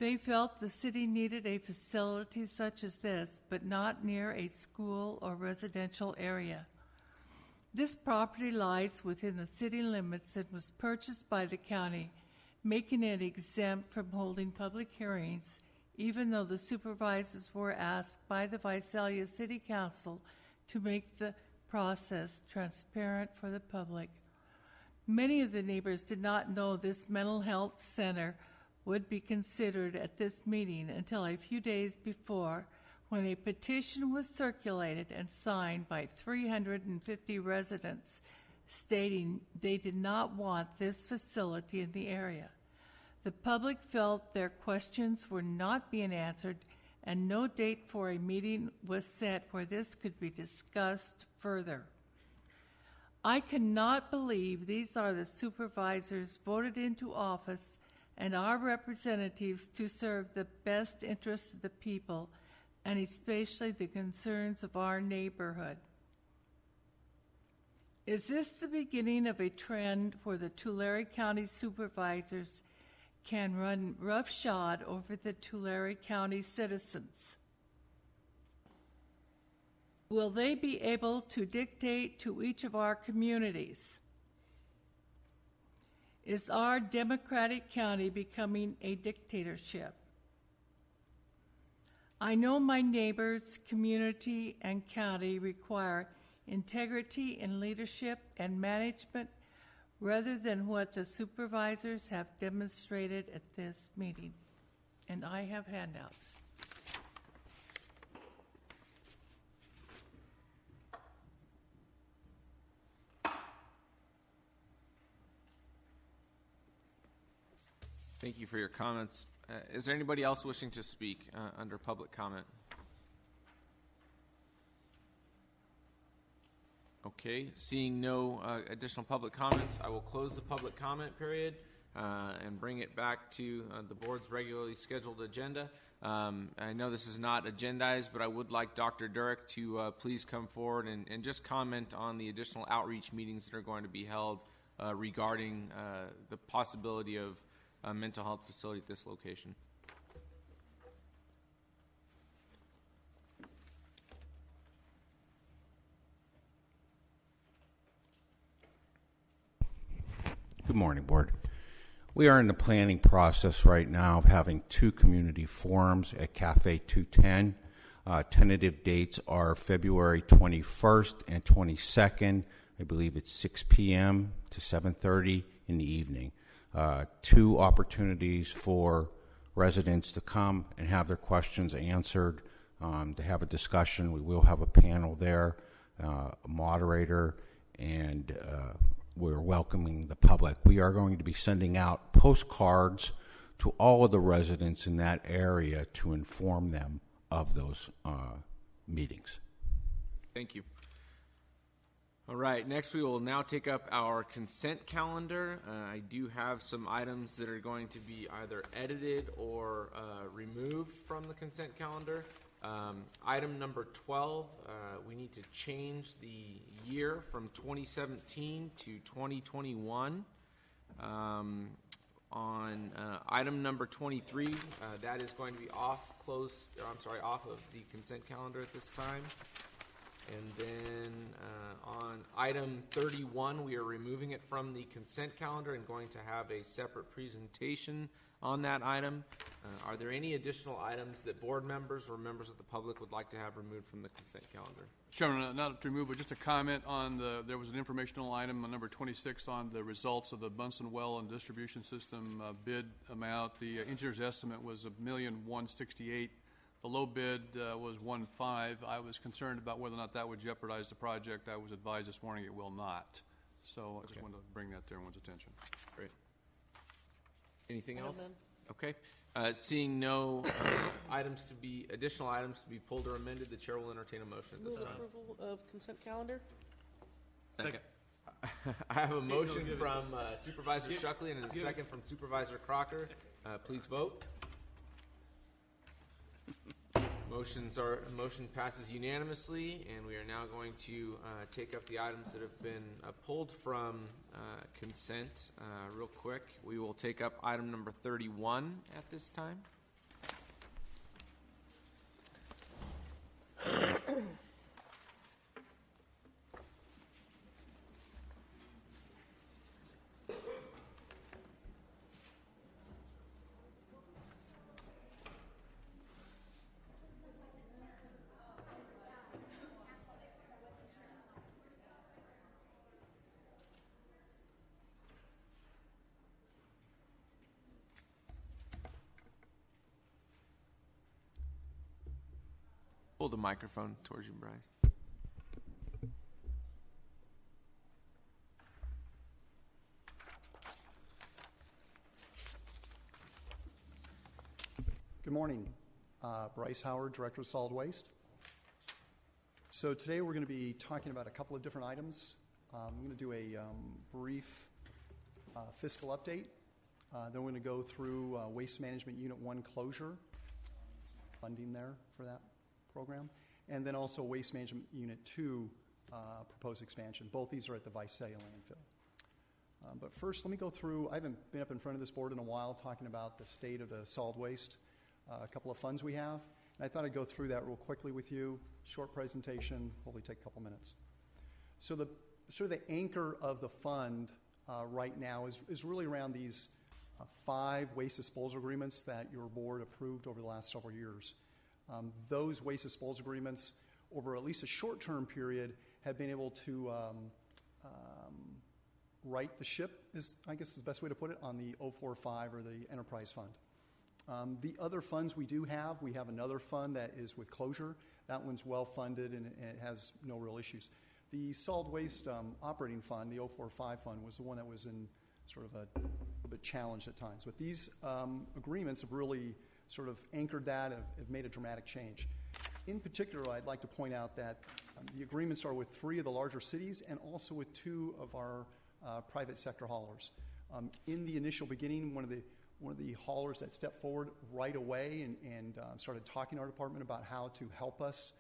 They felt the city needed a facility such as this, but not near a school or residential area. This property lies within the city limits and was purchased by the county, making it exempt from holding public hearings, even though the supervisors were asked by the Visalia City Council to make the process transparent for the public. Many of the neighbors did not know this mental health center would be considered at this meeting until a few days before, when a petition was circulated and signed by 350 residents stating they did not want this facility in the area. The public felt their questions were not being answered, and no date for a meeting was set where this could be discussed further. I cannot believe these are the supervisors voted into office and our representatives to serve the best interests of the people, and especially the concerns of our neighborhood. Is this the beginning of a trend where the Tulare County supervisors can run roughshod over the Tulare County citizens? Will they be able to dictate to each of our communities? Is our democratic county becoming a dictatorship? I know my neighbors, community, and county require integrity in leadership and management rather than what the supervisors have demonstrated at this meeting. And I have handouts. Thank you for your comments. Is there anybody else wishing to speak under public comment? Okay, seeing no additional public comments, I will close the public comment period and bring it back to the board's regularly scheduled agenda. I know this is not agendized, but I would like Dr. Durek to please come forward and just comment on the additional outreach meetings that are going to be held regarding the possibility of a mental health facility at this location. Good morning, Board. We are in the planning process right now of having 2 community forums at Cafe 210. Tentative dates are February 21st and 22nd. I believe it's 6 p.m. to 7:30 in the evening. 2 opportunities for residents to come and have their questions answered, to have a discussion. We will have a panel there, a moderator, and we're welcoming the public. We are going to be sending out postcards to all of the residents in that area to inform them of those meetings. Thank you. All right, next we will now take up our consent calendar. I do have some items that are going to be either edited or removed from the consent calendar. Item number 12, we need to change the year from 2017 to 2021. On item number 23, that is going to be off of the consent calendar at this time. And then on item 31, we are removing it from the consent calendar and going to have a separate presentation on that item. Are there any additional items that board members or members of the public would like to have removed from the consent calendar? Chairman, not to remove, but just a comment on there was an informational item on number 26 on the results of the Bunsen Well and Distribution System bid amount. The engineer's estimate was $1,168,000. The low bid was 1.5. I was concerned about whether or not that would jeopardize the project. I was advised this morning it will not. So I just wanted to bring that to everyone's attention. Great. Anything else? None. Okay. Seeing no additional items to be pulled or amended, the chair will entertain a motion at this Move time. approval of consent calendar. Second. I have a motion from Supervisor Shuckley and a second from Supervisor Crocker. Please vote. Motion passes unanimously, and we are now going to take up the items that have been pulled from consent real quick. We will take up item number 31 at this time. Pull the microphone towards you, Bryce. Good morning. Bryce Howard, Director of Solid Waste. So today we're going to be talking about a couple of different items. I'm going to do a brief fiscal update. Then we're going to go through Waste Management Unit 1 closure, funding there for that program, and then also Waste Management Unit 2 proposed expansion. Both these are at the Visalia landfill. But first, let me go through, I haven't been up in front of this board in a while talking about the state of the solid waste, a couple of funds we have, and I thought I'd go through that real quickly with you. Short presentation, hopefully take a couple minutes. So the sort of the anchor of the fund right now is really around these 5 waste disposal agreements that your board approved over the last several years. Those waste disposal agreements, over at least a short-term period, have been able to right the ship, is I guess the best way to put it, on the 045 or the enterprise fund. The other funds we have another fund that is with closure. That one's well-funded and it has no real issues. The solid waste operating fund, the 045 fund, was the one that was in sort of a bit challenged at times. But these agreements have really sort of anchored that, have made a dramatic change. In particular, I'd like to point out that the agreements are with 3 of the larger cities and also with 2 of our private sector haulers. In the initial beginning, one of the haulers that stepped forward right away and started talking to our department about how to help us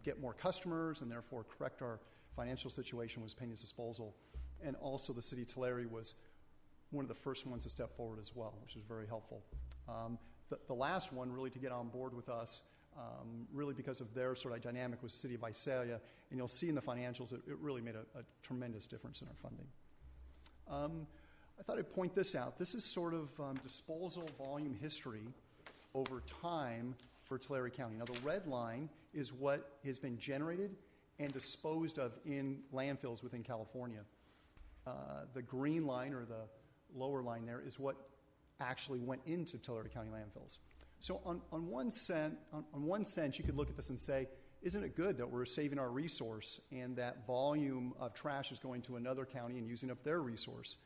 get more customers and therefore correct our financial situation was Pena's Disposal. And also the city of Tulare was one of the first ones to step forward as well, which is very helpful. The last one really to get on board with us, really because of their sort of dynamic, was City of Visalia, and you'll see in the financials it really made a tremendous difference in our funding. I thought I'd point this out. This is sort of disposal volume history over time for Tulare County. Now, the red line is what has been generated and disposed of in landfills within California. The green line, or the lower line there, is what actually went into Tulare County landfills. So on one sense, you could look at this and say, isn't it good that we're saving our resource and that volume of trash is going to another county and using up their resource?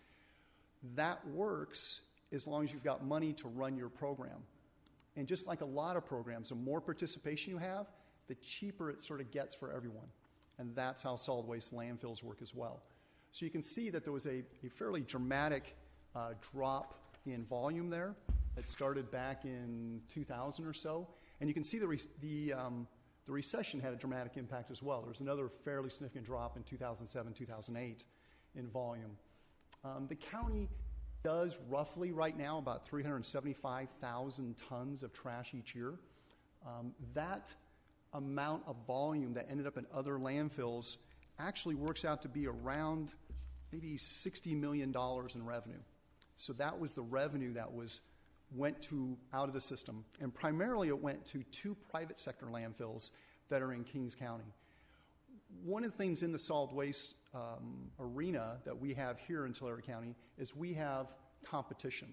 That works as long as you've got money to run your program. And just like a lot of programs, the more participation you have, the cheaper it sort of gets for everyone. And that's how solid waste landfills work as well. So you can see that there was a fairly dramatic drop in volume there. It started back in 2000 or so. And you can see the recession had a dramatic impact as well. There was another fairly significant drop in 2007, 2008 in volume. The county does roughly right now about 375,000 tons of trash each year. That amount of volume that ended up in other landfills actually works out to be around maybe $60 million in revenue. So that was the revenue that went out of the system. And primarily it went to 2 private sector landfills that are in Kings County. One of the things in the solid waste arena that we have here in Tulare County is we have competition.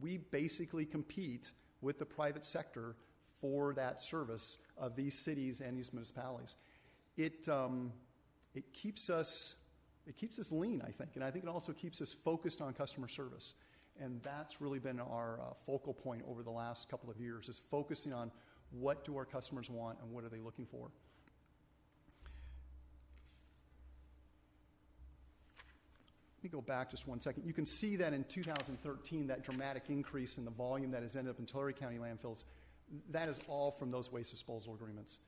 We basically compete with the private sector for that service of these cities and these municipalities. It keeps us lean, I think, and I think it also keeps us focused on customer service. And that's really been our focal point over the last couple of years, is focusing on what do our customers want and what are they looking for. Let me go back just one second. You can see that in 2013, that dramatic increase in the volume that has ended up in Tulare County landfills, that is all from those waste disposal agreements.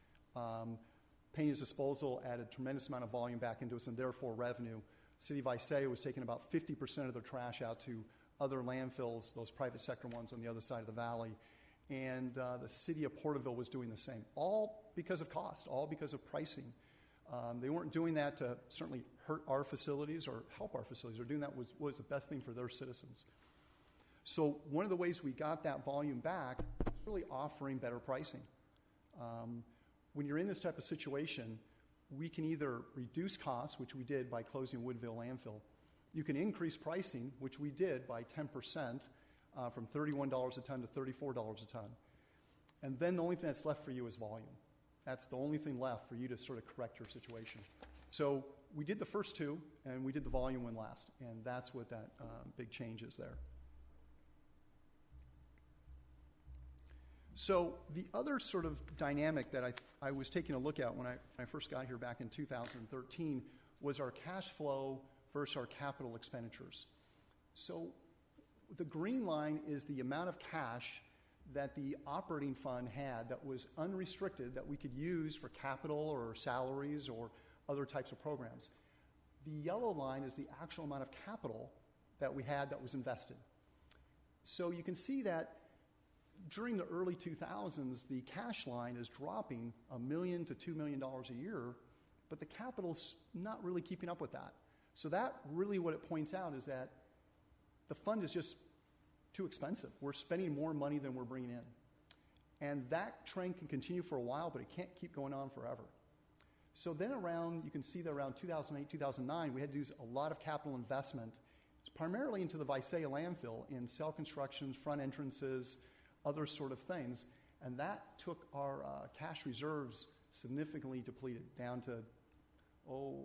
Pena's disposal added a tremendous amount of volume back into us and therefore revenue. City of Visalia was taking about 50% of their trash out to other landfills, those private sector ones on the other side of the valley. And the city of Porterville was doing the same, all because of cost, all because of pricing. They weren't doing that to certainly hurt our facilities or help our facilities. They're doing that was the best thing for their citizens. So one of the ways we got that volume back was really offering better pricing. When you're in this type of situation, we can either reduce costs, which we did by closing Woodville landfill. You can increase pricing, which we did by 10%, from $31 a ton to $34 a ton. And then the only thing that's left for you is volume. That's the only thing left for you to sort of correct your situation. So we did the first two, and we did the volume one last, and that's what that big change is there. So the other sort of dynamic that I was taking a look at when I first got here back in 2013 was our cash flow versus our capital expenditures. So the green line is the amount of cash that the operating fund had that was unrestricted that we could use for capital or salaries or other types of programs. The yellow line is the actual amount of capital that we had that was invested. So you can see that during the early 2000s, the cash line is dropping $1 million to $2 million a year, but the capital's not really keeping up with that. So that really what it points out is that the fund is just too expensive. We're spending more money than we're bringing in. And that trend can continue for a while, but it can't keep going on forever. So then you can see that around 2008, 2009, we had to do a lot of capital investment, primarily into the Visalia landfill in cell constructions, front entrances, other sort of things. And that took our cash reserves significantly depleted, down to,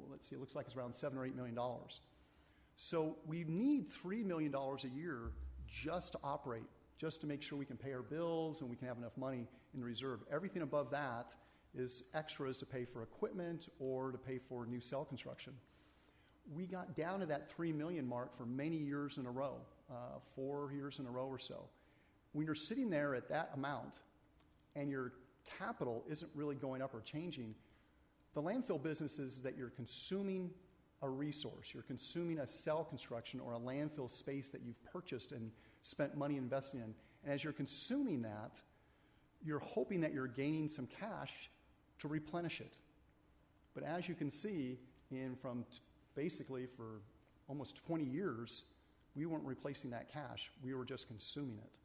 let's see, it looks like it's around $7 or $8 million. So we need $3 million a year just to operate, just to make sure we can pay our bills and we can have enough money in the reserve. Everything above that is extras to pay for equipment or to pay for new cell construction. We got down to that $3 million mark for many years in a row, 4 years in a row or so. When you're sitting there at that amount and your capital isn't really going up or changing, the landfill business is that you're consuming a resource. You're consuming a cell construction or a landfill space that you've purchased and spent money investing in. And as you're consuming that, you're hoping that you're gaining some cash to replenish it. But as you can see, basically for almost 20 years, we weren't replacing that cash. We were just consuming it.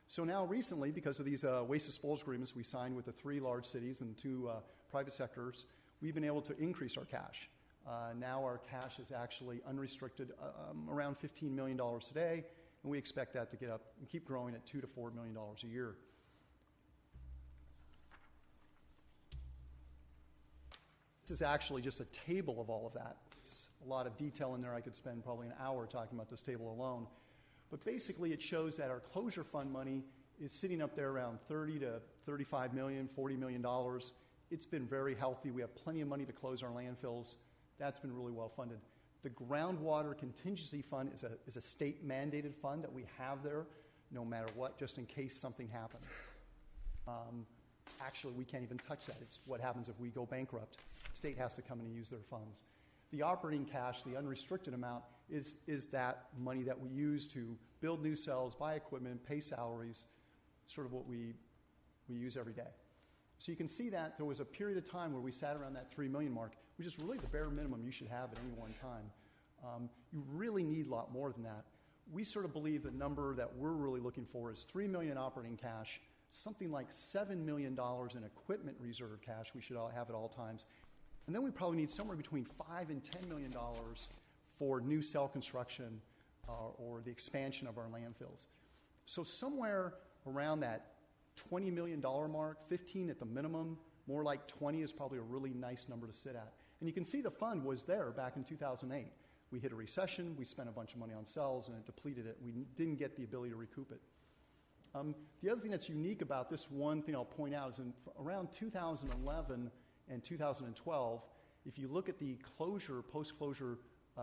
So now recently, because of these waste disposal agreements we signed with the 3 large cities and 2 private sectors, we've been able to increase our cash. Now our cash is actually unrestricted, around $15 million today, and we expect that to get up and keep growing at $2 to $4 million a year. This is actually just a table of all of that. It's a lot of detail in there. I could spend probably an hour talking about this table alone. But basically it shows that our closure fund money is sitting up there around $30 to $35 million, $40 million. It's been very healthy. We have plenty of money to close our landfills. That's been really well funded. The groundwater contingency fund is a state mandated fund that we have there no matter what, just in case something happens. Actually, we can't even touch that. It's what happens if we go bankrupt. The state has to come in and use their funds. The operating cash, the unrestricted amount, is that money that we use to build new cells, buy equipment, pay salaries, sort of what we use every day. So you can see that there was a period of time where we sat around that $3 million mark, which is really the bare minimum you should have at any one time. You really need a lot more than that. We sort of believe the number that we're really looking for is $3 million operating cash, something like $7 million in equipment reserve cash we should all have at all times. And then we probably need somewhere between $5 and $10 million for new cell construction or the expansion of our landfills. So somewhere around that $20 million mark, 15 at the minimum, more like 20 is probably a really nice number to sit at. And you can see the fund was there back in 2008. We hit a recession, we spent a bunch of money on cells, and it depleted it. We didn't get the ability to recoup it. The other thing that's unique about this one thing I'll point out is in around 2011 and 2012, if you look at the post-closure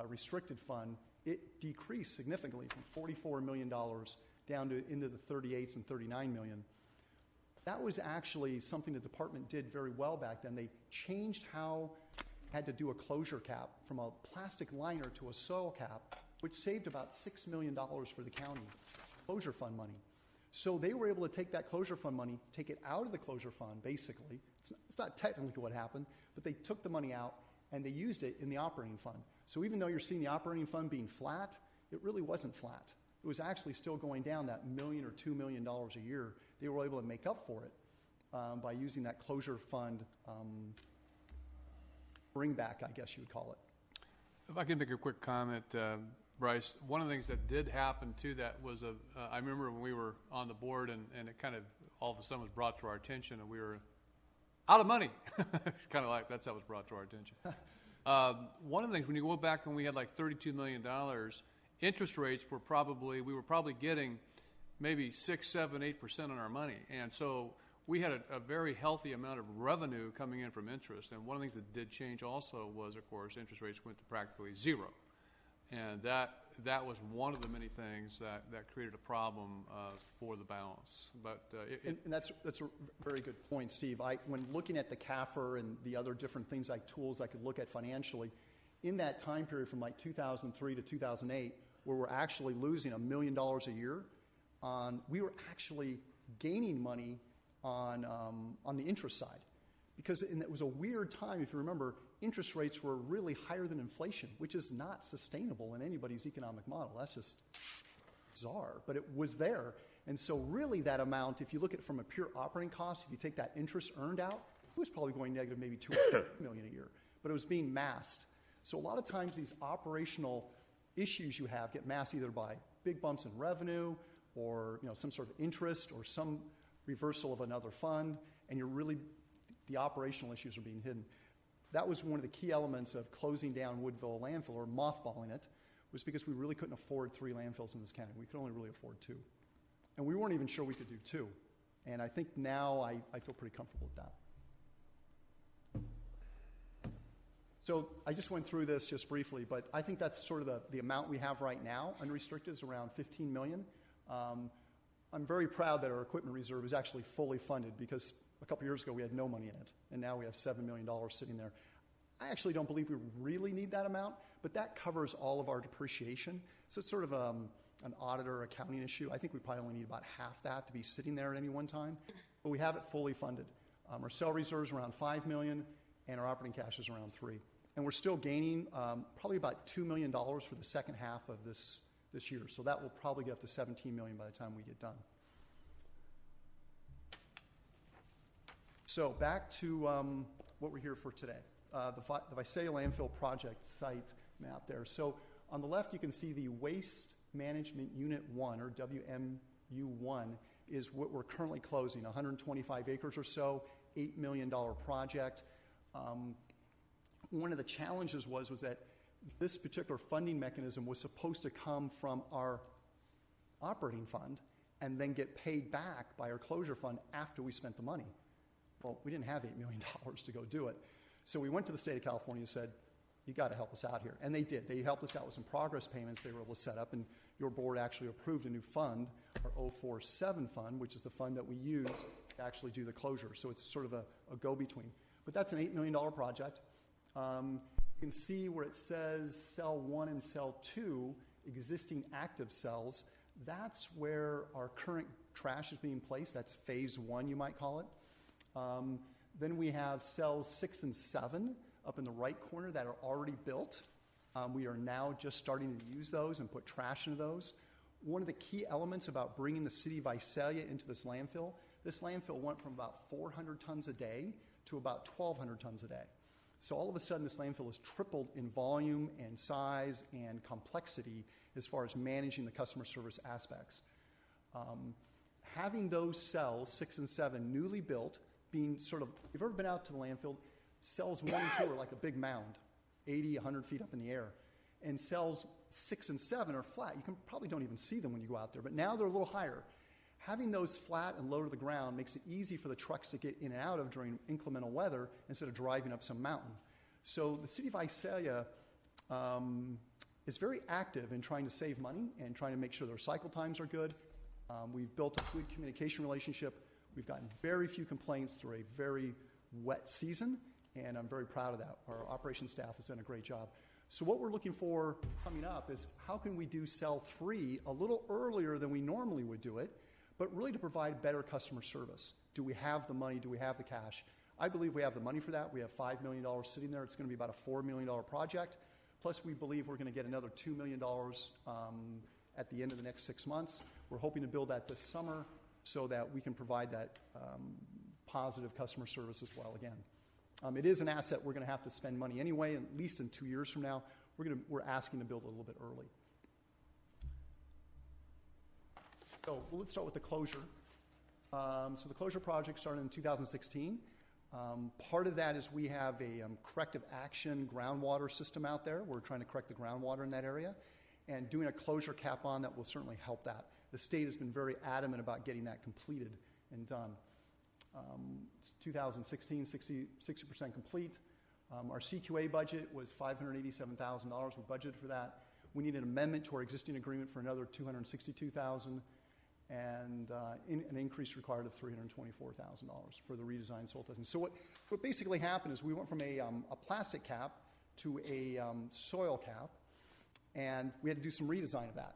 restricted fund, it decreased significantly from $44 million down to into the 38s and 39 million. That was actually something the department did very well back then. They changed how had to do a closure cap from a plastic liner to a soil cap, which saved about $6 million for the county closure fund money. So they were able to take that closure fund money, take it out of the closure fund, basically. It's not technically what happened, but they took the money out and they used it in the operating fund. So even though you're seeing the operating fund being flat, it really wasn't flat. It was actually still going down that $1 million or $2 million a year. They were able to make up for it by using that closure fund bring back, I guess you would call it. If I can make a quick comment, Bryce, one of the things that did happen to that was I remember when we were on the board and it kind of all of a sudden was brought to our attention and we were out of money. It's kind of like that's how it was brought to our attention. One of the things, when you go back when we had like $32 million, interest rates were we were probably getting maybe 6, 7, 8% on our money. And so we had a very healthy amount of revenue coming in from interest. And one of the things that did change also was, of course, interest rates went to practically zero. And that was one of the many things that created a problem for the balance. But and that's a very good point, Steve. When looking at the CAFR and the other different things like tools I could look at financially, in that time period from like 2003 to 2008, where we're actually losing $1 million a year, we were actually gaining money on the interest side. Because it was a weird time, if you remember, interest rates were really higher than inflation, which is not sustainable in anybody's economic model. That's just bizarre, but it was there. And so really that amount, if you look at it from a pure operating cost, if you take that interest earned out, it was probably going negative maybe $2 million a year, but it was being masked. So a lot of times these operational issues you have get masked either by big bumps in revenue or some sort of interest or some reversal of another fund, and the operational issues are being hidden. That was one of the key elements of closing down Woodville landfill or mothballing it, was because we really couldn't afford 3 landfills in this county. We could only really afford 2. And we weren't even sure we could do 2. And I think now I feel pretty comfortable with that. So I just went through this just briefly, but I think that's sort of the amount we have right now. Unrestricted is around $15 million. I'm very proud that our equipment reserve is actually fully funded because a couple years ago we had no money in it, and now we have $7 million sitting there. I actually don't believe we really need that amount, but that covers all of our depreciation. So it's sort of an auditor accounting issue. I think we probably only need about half that to be sitting there at any one time, but we have it fully funded. Our cell reserve is around $5 million, and our operating cash is around $3 million. And we're still gaining probably about $2 million for the second half of this this year. So that will probably get up to $17 million by the time we get done. So back to what we're here for today, the Visalia Landfill Project site map there. So on the left, you can see the Waste Management Unit 1, or WMU1, is what we're currently closing, 125 acres or so, $8 million project. One of the challenges was that this particular funding mechanism was supposed to come from our operating fund and then get paid back by our closure fund after we spent the money. Well, we didn't have $8 million to go do it. So we went to the state of California and said, you got to help us out here. And they did. They helped us out with some progress payments they were able to set up, and your board actually approved a new fund, our 047 fund, which is the fund that we use to actually do the closure. So it's sort of a go-between. But that's an $8 million project. You can see where it says cell 1 and cell 2, existing active cells. That's where our current trash is being placed. That's phase 1, you might call it. Then we have cells 6 and 7 up in the right corner that are already built. We are now just starting to use those and put trash into those. One of the key elements about bringing the city of Visalia into this landfill went from about 400 tons a day to about 1,200 tons a day. So all of a sudden, this landfill has tripled in volume and size and complexity as far as managing the customer service aspects. Having those cells, 6 and 7, newly built, being sort of, if you've ever been out to the landfill, cells 1 and 2 are like a big mound, 80, 100 feet up in the air. And cells 6 and 7 are flat. You probably don't even see them when you go out there, but now they're a little higher. Having those flat and low to the ground makes it easy for the trucks to get in and out of during inclemental weather instead of driving up some mountain. So the city of Visalia is very active in trying to save money and trying to make sure their cycle times are good. We've built a good communication relationship. We've gotten very few complaints through a very wet season, and I'm very proud of that. Our operations staff has done a great job. So what we're looking for coming up is how can we do cell 3 a little earlier than we normally would do it, but really to provide better customer service. Do we have the money? Do we have the cash? I believe we have the money for that. We have $5 million sitting there. It's going to be about a $4 million project. Plus, we believe we're going to get another $2 million at the end of the next 6 months. We're hoping to build that this summer so that we can provide that positive customer service as well again. It is an asset we're going to have to spend money anyway, at least in 2 years from now. We're asking to build a little bit early. So let's start with the closure. So the closure project started in 2016. Part of that is we have a corrective action groundwater system out there. We're trying to correct the groundwater in that area. And doing a closure cap on that will certainly help that. The state has been very adamant about getting that completed and done. It's 2016, 60% complete. Our CQA budget was $587,000. We budgeted for that. We need an amendment to our existing agreement for another $262,000, and an increase required of $324,000 for the redesigned soil testing. So what basically happened is we went from a plastic cap to a soil cap, and we had to do some redesign of that.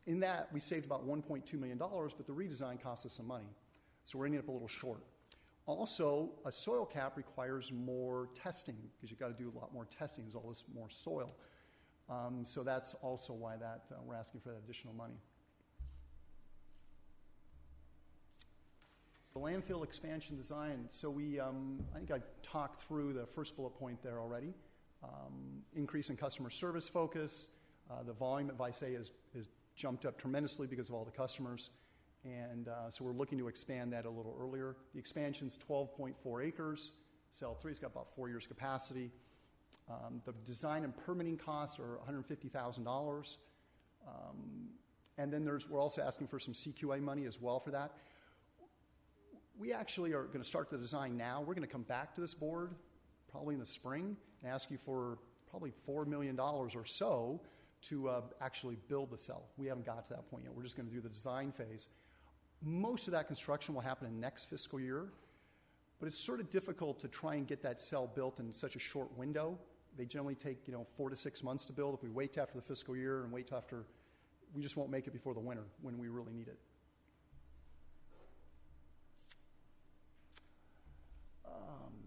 In that, we saved about $1.2 million, but the redesign cost us some money. So we're ending up a little short. Also, a soil cap requires more testing because you've got to do a lot more testing. There's all this more soil. So that's also why we're asking for that additional money. The landfill expansion design. So I think I talked through the first bullet point there already. Increase in customer service focus. The volume at Visalia is jumped up tremendously because of all the customers. And so we're looking to expand that a little earlier. The expansion's 12.4 acres. Cell 3's got about 4 years capacity. The design and permitting costs are $150,000. And then we're also asking for some CQA money as well for that. We actually are going to start the design now. We're going to come back to this board probably in the spring and ask you for probably $4 million or so to actually build the cell. We haven't got to that point yet. We're just going to do the design phase. Most of that construction will happen in next fiscal year, but it's sort of difficult to try and get that cell built in such a short window. They generally take 4 to 6 months to build. If we wait till after the fiscal year and wait till after, we just won't make it before the winter when we really need it.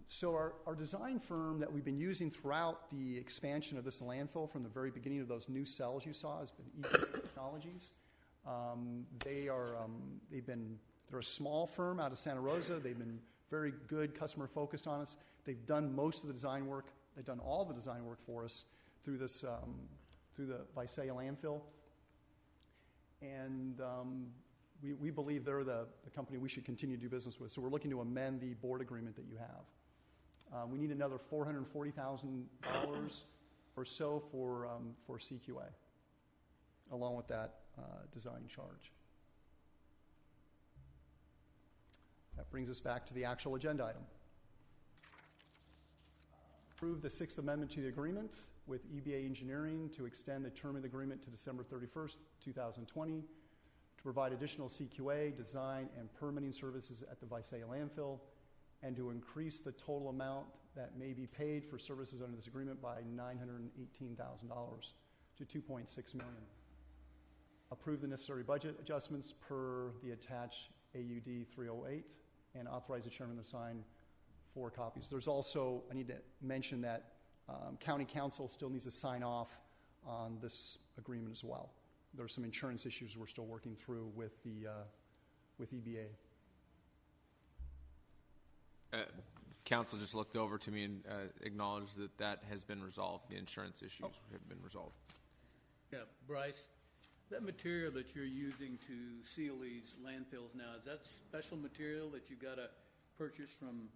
So our design firm that we've been using throughout the expansion of this landfill from the very beginning of those new cells you saw has been EPA Technologies. They're a small firm out of Santa Rosa. They've been very good, customer focused on us. They've done most of the design work. They've done all the design work for us through this through the Visalia landfill. And we believe they're the company we should continue to do business with. So we're looking to amend the board agreement that you have. We need another $440,000 or so for CQA, along with that design charge. That brings us back to the actual agenda item. Approve the Sixth Amendment to the agreement with EBA Engineering to extend the term of the agreement to December 31st, 2020, to provide additional CQA, design, and permitting services at the Visalia landfill, and to increase the total amount that may be paid for services under this agreement by $918,000 to $2.6 million. Approve the necessary budget adjustments per the attached AUD 308, and authorize the chairman to sign 4 copies. There's also, I need to mention that county council still needs to sign off on this agreement as well. There are some insurance issues we're still working through with the with EBA. Council just looked over to me and acknowledged that has been resolved. The insurance issues have been resolved. Yeah, Bryce, that material that you're using to seal these landfills now, is that special material that you got to purchase from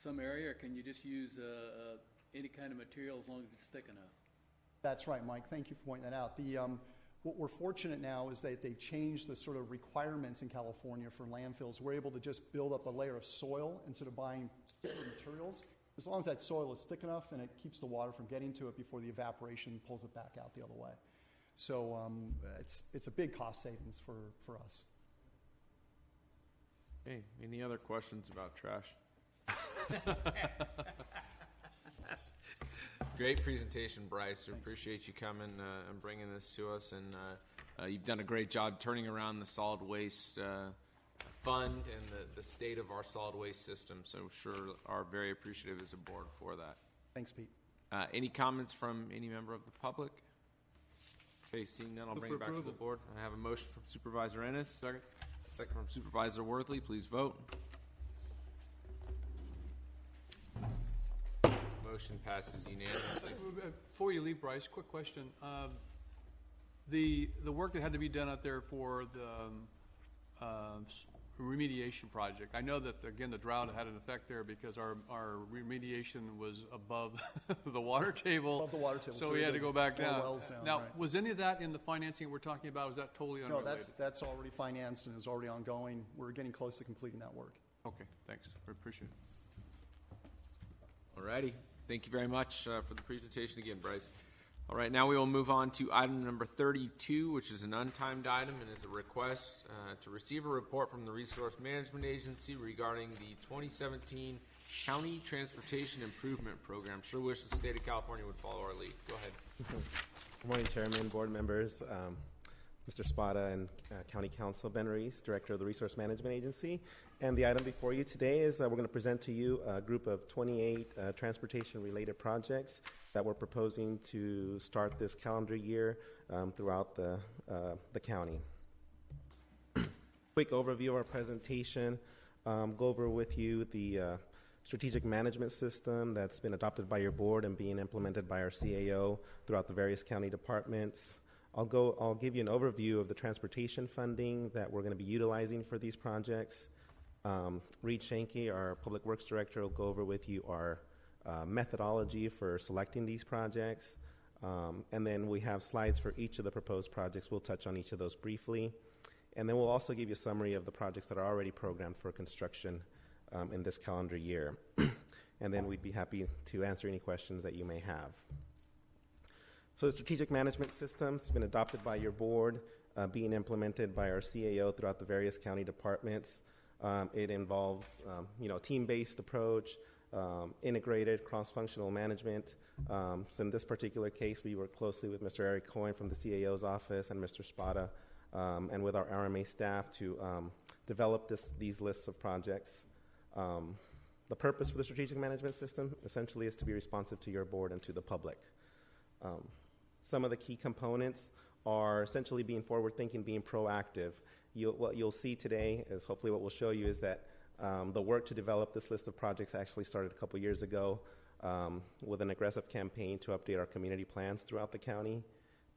some area, or can you just use any kind of material as long as it's thick enough? That's right, Mike. Thank you for pointing that out. What we're fortunate now is that they've changed the sort of requirements in California for landfills. We're able to just build up a layer of soil instead of buying particular materials, as long as that soil is thick enough and it keeps the water from getting to it before the evaporation pulls it back out the other way. So it's a big cost savings for us. Hey, any other questions about trash? Great presentation, Bryce. We appreciate you coming and bringing this to us, and you've done a great job turning around the solid waste fund and the state of our solid waste system. So sure are very appreciative as a board for that. Thanks, Pete. Any comments from any member of the public? Okay, seeing none, I'll bring it back to the board. I have a motion from Supervisor Ennis. Second. Second from Supervisor Worthley. Please vote. Motion passes unanimously. Before you leave, Bryce, quick question. The work that had to be done out there for the remediation project, I know that, again, the drought had an effect there because our remediation was above the water table. Above the water table. So we had to go back down. Wells down. Now, right. Was any of that in the financing we're talking about? Was that totally unrelated? No, that's already financed and is already ongoing. We're getting close to completing that work. Okay, thanks. I appreciate it. All righty. Thank you very much for the presentation again, Bryce. All right, now we will move on to item number 32, which is an untimed item and is a request to receive a report from the Resource Management Agency regarding the 2017 County Transportation Improvement Program. Sure wish the state of California would follow our lead. Go ahead. Good morning, Chairman, board members, Mr. Spada, and County Counsel Ben Reese, Director of the Resource Management Agency. And the item before you today is we're going to present to you a group of 28 transportation-related projects that we're proposing to start this calendar year throughout the county. Quick overview of our presentation. Go over with you the strategic management system that's been adopted by your board and being implemented by our CAO throughout the various county departments. I'll give you an overview of the transportation funding that we're going to be utilizing for these projects. Reed Shanke, our Public Works Director, will go over with you our methodology for selecting these projects. And then we have slides for each of the proposed projects. We'll touch on each of those briefly. And then we'll also give you a summary of the projects that are already programmed for construction in this calendar year. And then we'd be happy to answer any questions that you may have. So the strategic management system has been adopted by your board, being implemented by our CAO throughout the various county departments. It involves, team-based approach, integrated cross-functional management. So in this particular case, we work closely with Mr. Eric Coyne from the CAO's office and Mr. Spada, and with our RMA staff to develop these lists of projects. The purpose for the strategic management system essentially is to be responsive to your board and to the public. Some of the key components are essentially being forward-thinking, being proactive. What you'll see today is hopefully what we'll show you is that the work to develop this list of projects actually started a couple years ago with an aggressive campaign to update our community plans throughout the county.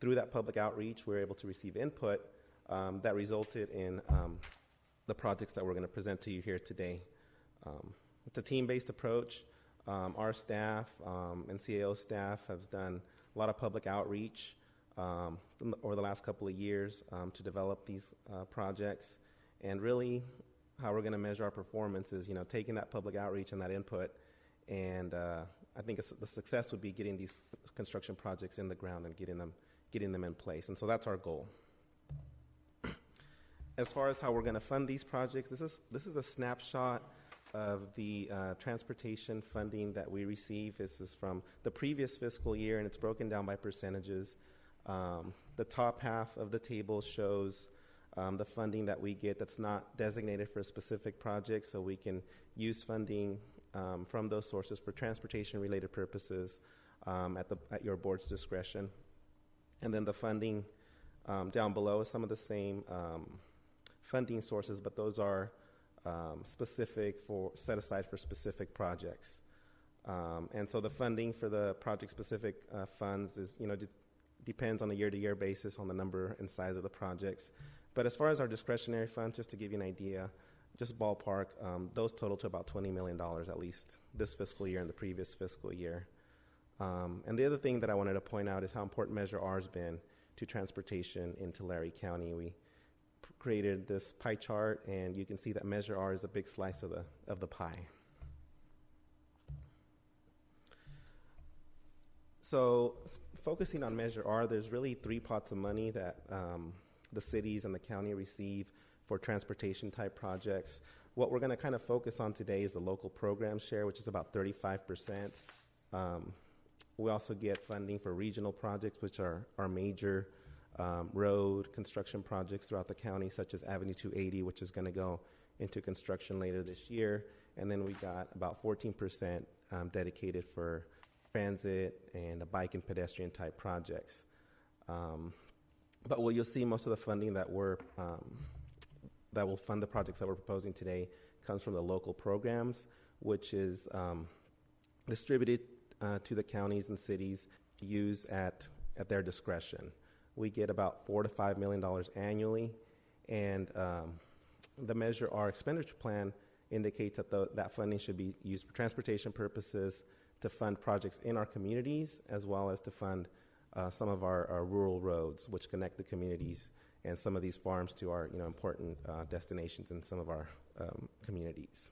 Through that public outreach, we were able to receive input that resulted in the projects that we're going to present to you here today. It's a team-based approach. Our staff and CAO staff has done a lot of public outreach over the last couple of years to develop these projects. And really, how we're going to measure our performance is, taking that public outreach and that input, and I think the success would be getting these construction projects in the ground and getting them in place. And so that's our goal. As far as how we're going to fund these projects, this is a snapshot of the transportation funding that we receive. This is from the previous fiscal year, and it's broken down by percentages. The top half of the table shows the funding that we get that's not designated for a specific project, so we can use funding from those sources for transportation-related purposes at your board's discretion. And then the funding down below is some of the same funding sources, but those are set aside for specific projects. And so the funding for the project-specific funds is, depends on a year-to-year basis on the number and size of the projects. But as far as our discretionary funds, just to give you an idea, just ballpark, those total to about $20 million at least this fiscal year and the previous fiscal year. And the other thing that I wanted to point out is how important Measure R has been to transportation in Tulare County. We created this pie chart, and you can see that Measure R is a big slice of the pie. So focusing on Measure R, there's really 3 pots of money that the cities and the county receive for transportation-type projects. What we're going to kind of focus on today is the local program share, which is about 35%. We also get funding for regional projects, which are our major road construction projects throughout the county, such as Avenue 280, which is going to go into construction later this year. And then we got about 14% dedicated for transit and bike and pedestrian type projects. But what you'll see, most of the funding that will fund the projects that we're proposing today comes from the local programs, which is distributed to the counties and cities to use at their discretion. We get about $4 to $5 million annually, and the Measure R expenditure plan indicates that that funding should be used for transportation purposes, to fund projects in our communities, as well as to fund some of our rural roads, which connect the communities and some of these farms to our important destinations in some of our communities.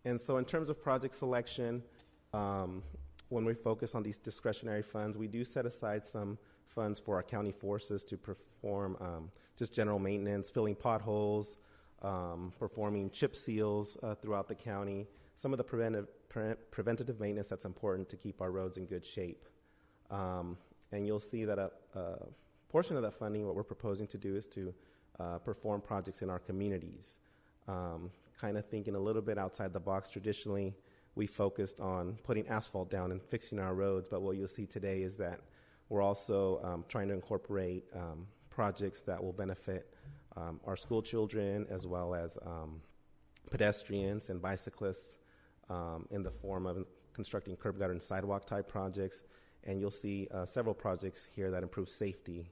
And so in terms of project selection, when we focus on these discretionary funds, we do set aside some funds for our county forces to perform just general maintenance, filling potholes, performing chip seals throughout the county, some of the preventative maintenance that's important to keep our roads in good shape. And you'll see that a portion of that funding, what we're proposing to do is to perform projects in our communities. Kind of thinking a little bit outside the box. Traditionally, we focused on putting asphalt down and fixing our roads, but what you'll see today is that we're also trying to incorporate projects that will benefit our school children, as well as pedestrians and bicyclists, in the form of constructing curb, gutter, and sidewalk type projects. And you'll see several projects here that improve safety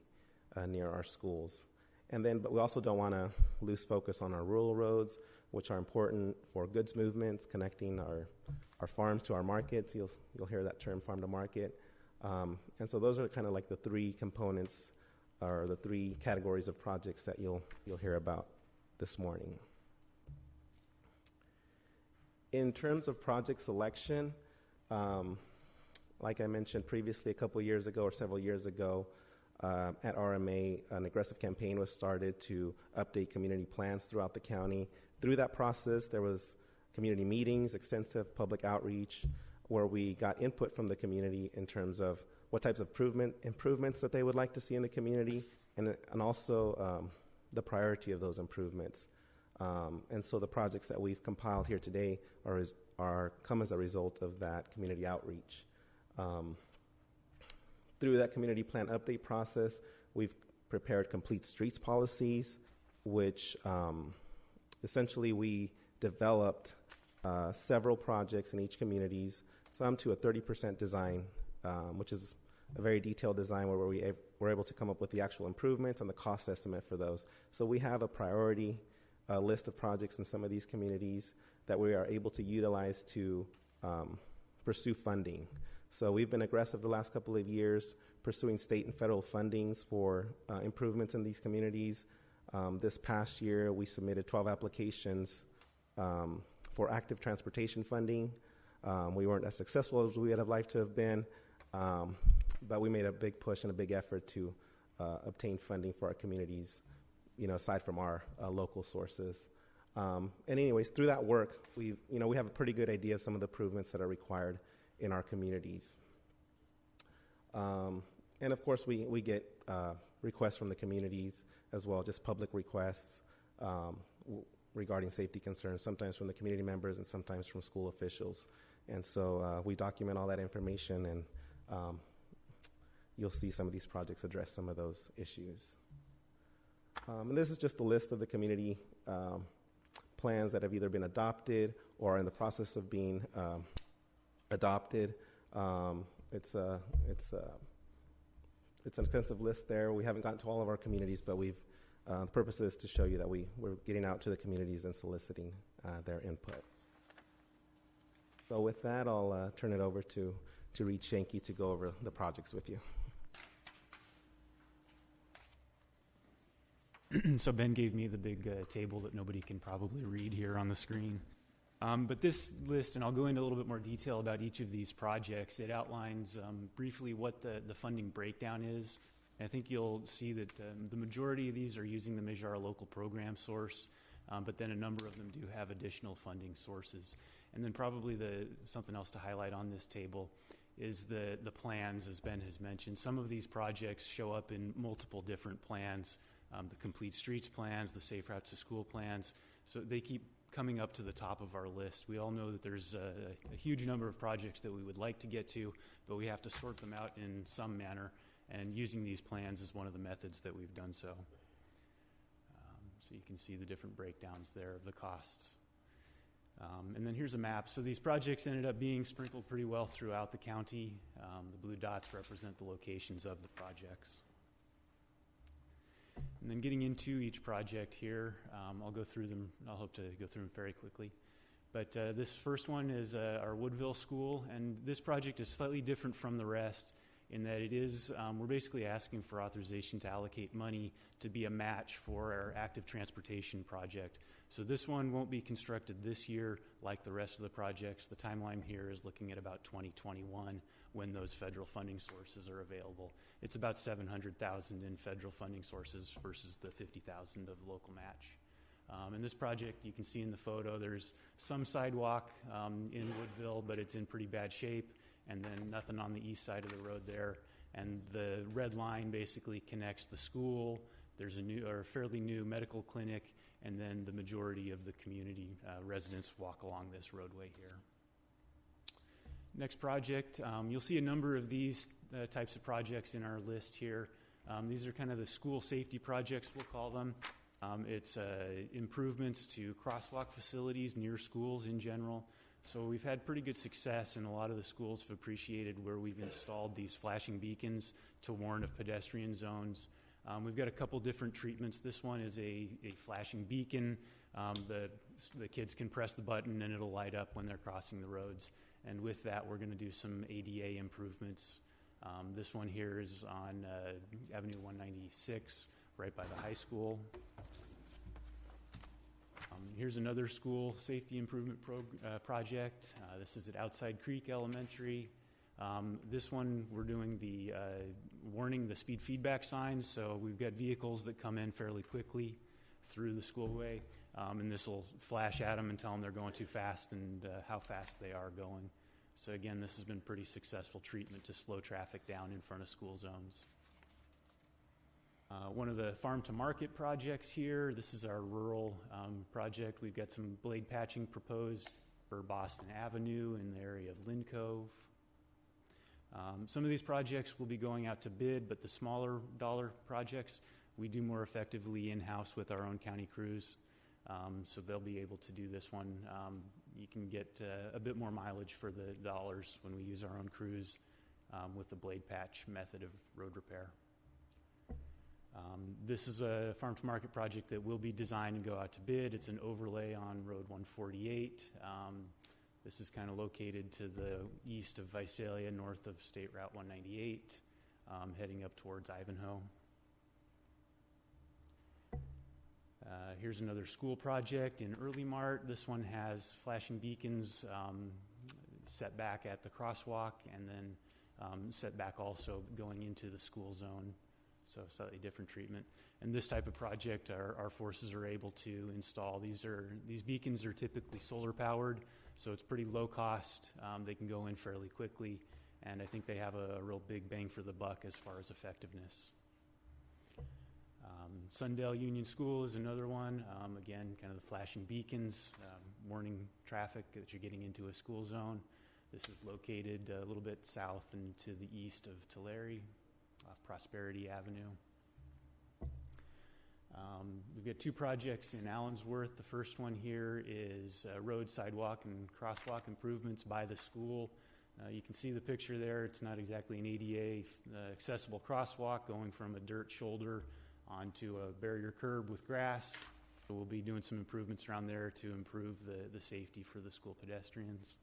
near our schools. But we also don't want to lose focus on our rural roads, which are important for goods movements, connecting our farms to our markets. You'll hear that term, farm to market. And so those are kind of like the 3 components, or the 3 categories of projects that you'll hear about this morning. In terms of project selection, like I mentioned previously, a couple years ago or several years ago, at RMA, an aggressive campaign was started to update community plans throughout the county. Through that process, there was community meetings, extensive public outreach, where we got input from the community in terms of what types of improvements that they would like to see in the community, and also the priority of those improvements. And so the projects that we've compiled here today come as a result of that community outreach. Through that community plan update process, we've prepared complete streets policies, which essentially we developed several projects in each communities, some to a 30% design, which is a very detailed design where we were able to come up with the actual improvements and the cost estimate for those. So we have a priority list of projects in some of these communities that we are able to utilize to pursue funding. So we've been aggressive the last couple of years pursuing state and federal fundings for improvements in these communities. This past year, we submitted 12 applications for active transportation funding. We weren't as successful as we would have liked to have been, but we made a big push and a big effort to obtain funding for our communities, aside from our local sources. And anyways, through that work, we have a pretty good idea of some of the improvements that are required in our communities. And of course, we get requests from the communities as well, just public requests regarding safety concerns, sometimes from the community members and sometimes from school officials. And so we document all that information, and you'll see some of these projects address some of those issues. And this is just a list of the community plans that have either been adopted or are in the process of being adopted. It's an extensive list there. We haven't gotten to all of our communities, but the purpose is to show you that we're getting out to the communities and soliciting their input. So with that, I'll turn it over to Reed Schenke to go over the projects with you. So Ben gave me the big table that nobody can probably read here on the screen. But this list, and I'll go into a little bit more detail about each of these projects, it outlines briefly what the funding breakdown is. And I think you'll see that the majority of these are using the Measure Our Local program source, but then a number of them do have additional funding sources. And then probably something else to highlight on this table is the plans, as Ben has mentioned. Some of these projects show up in multiple different plans, the Complete Streets plans, the Safe Routes to School plans. So they keep coming up to the top of our list. We all know that there's a huge number of projects that we would like to get to, but we have to sort them out in some manner, and using these plans is one of the methods that we've done so. So you can see the different breakdowns there of the costs. And then here's a map. So these projects ended up being sprinkled pretty well throughout the county. The blue dots represent the locations of the projects. And then getting into each project here, I'll go through them. I'll hope to go through them very quickly. But this first one is our Woodville School, and this project is slightly different from the rest in that it is, we're basically asking for authorization to allocate money to be a match for our active transportation project. So this one won't be constructed this year like the rest of the projects. The timeline here is looking at about 2021 when those federal funding sources are available. It's about $700,000 in federal funding sources versus the $50,000 of local match. In this project, you can see in the photo, there's some sidewalk in Woodville, but it's in pretty bad shape, and then nothing on the east side of the road there. And the red line basically connects the school. There's a fairly new medical clinic, and then the majority of the community residents walk along this roadway here. Next project, you'll see a number of these types of projects in our list here. These are kind of the school safety projects, we'll call them. It's improvements to crosswalk facilities near schools in general. So we've had pretty good success, and a lot of the schools have appreciated where we've installed these flashing beacons to warn of pedestrian zones. We've got a couple different treatments. This one is a flashing beacon. The kids can press the button and it'll light up when they're crossing the roads. And with that, we're going to do some ADA improvements. This one here is on Avenue 196, right by the high school. Here's another school safety improvement project. This is at Outside Creek Elementary. This one, we're doing the warning the speed feedback signs. So we've got vehicles that come in fairly quickly through the schoolway, and this will flash at them and tell them they're going too fast and how fast they are going. So again, this has been pretty successful treatment to slow traffic down in front of school zones. One of the farm-to-market projects here, this is our rural project. We've got some blade patching proposed for Boston Avenue in the area of Lynn Cove. Some of these projects will be going out to bid, but the smaller dollar projects we do more effectively in-house with our own county crews. So they'll be able to do this one. You can get a bit more mileage for the dollars when we use our own crews with the blade patch method of road repair. This is a farm-to-market project that will be designed and go out to bid. It's an overlay on Road 148. This is kind of located to the east of Visalia, north of State Route 198, heading up towards Ivanhoe. Here's another school project in Early Mart. This one has flashing beacons set back at the crosswalk and then set back also going into the school zone. So slightly different treatment. And this type of project our forces are able to install. These beacons are typically solar powered, so it's pretty low cost. They can go in fairly quickly, and I think they have a real big bang for the buck as far as effectiveness. Sundale Union School is another one. Again, kind of the flashing beacons, warning traffic that you're getting into a school zone. This is located a little bit south and to the east of Tulare, off Prosperity Avenue. We've got two projects in Allensworth. The first one here is road, sidewalk, and crosswalk improvements by the school. You can see the picture there. It's not exactly an ADA accessible crosswalk going from a dirt shoulder onto a barrier curb with grass. So we'll be doing some improvements around there to improve the safety for the school pedestrians.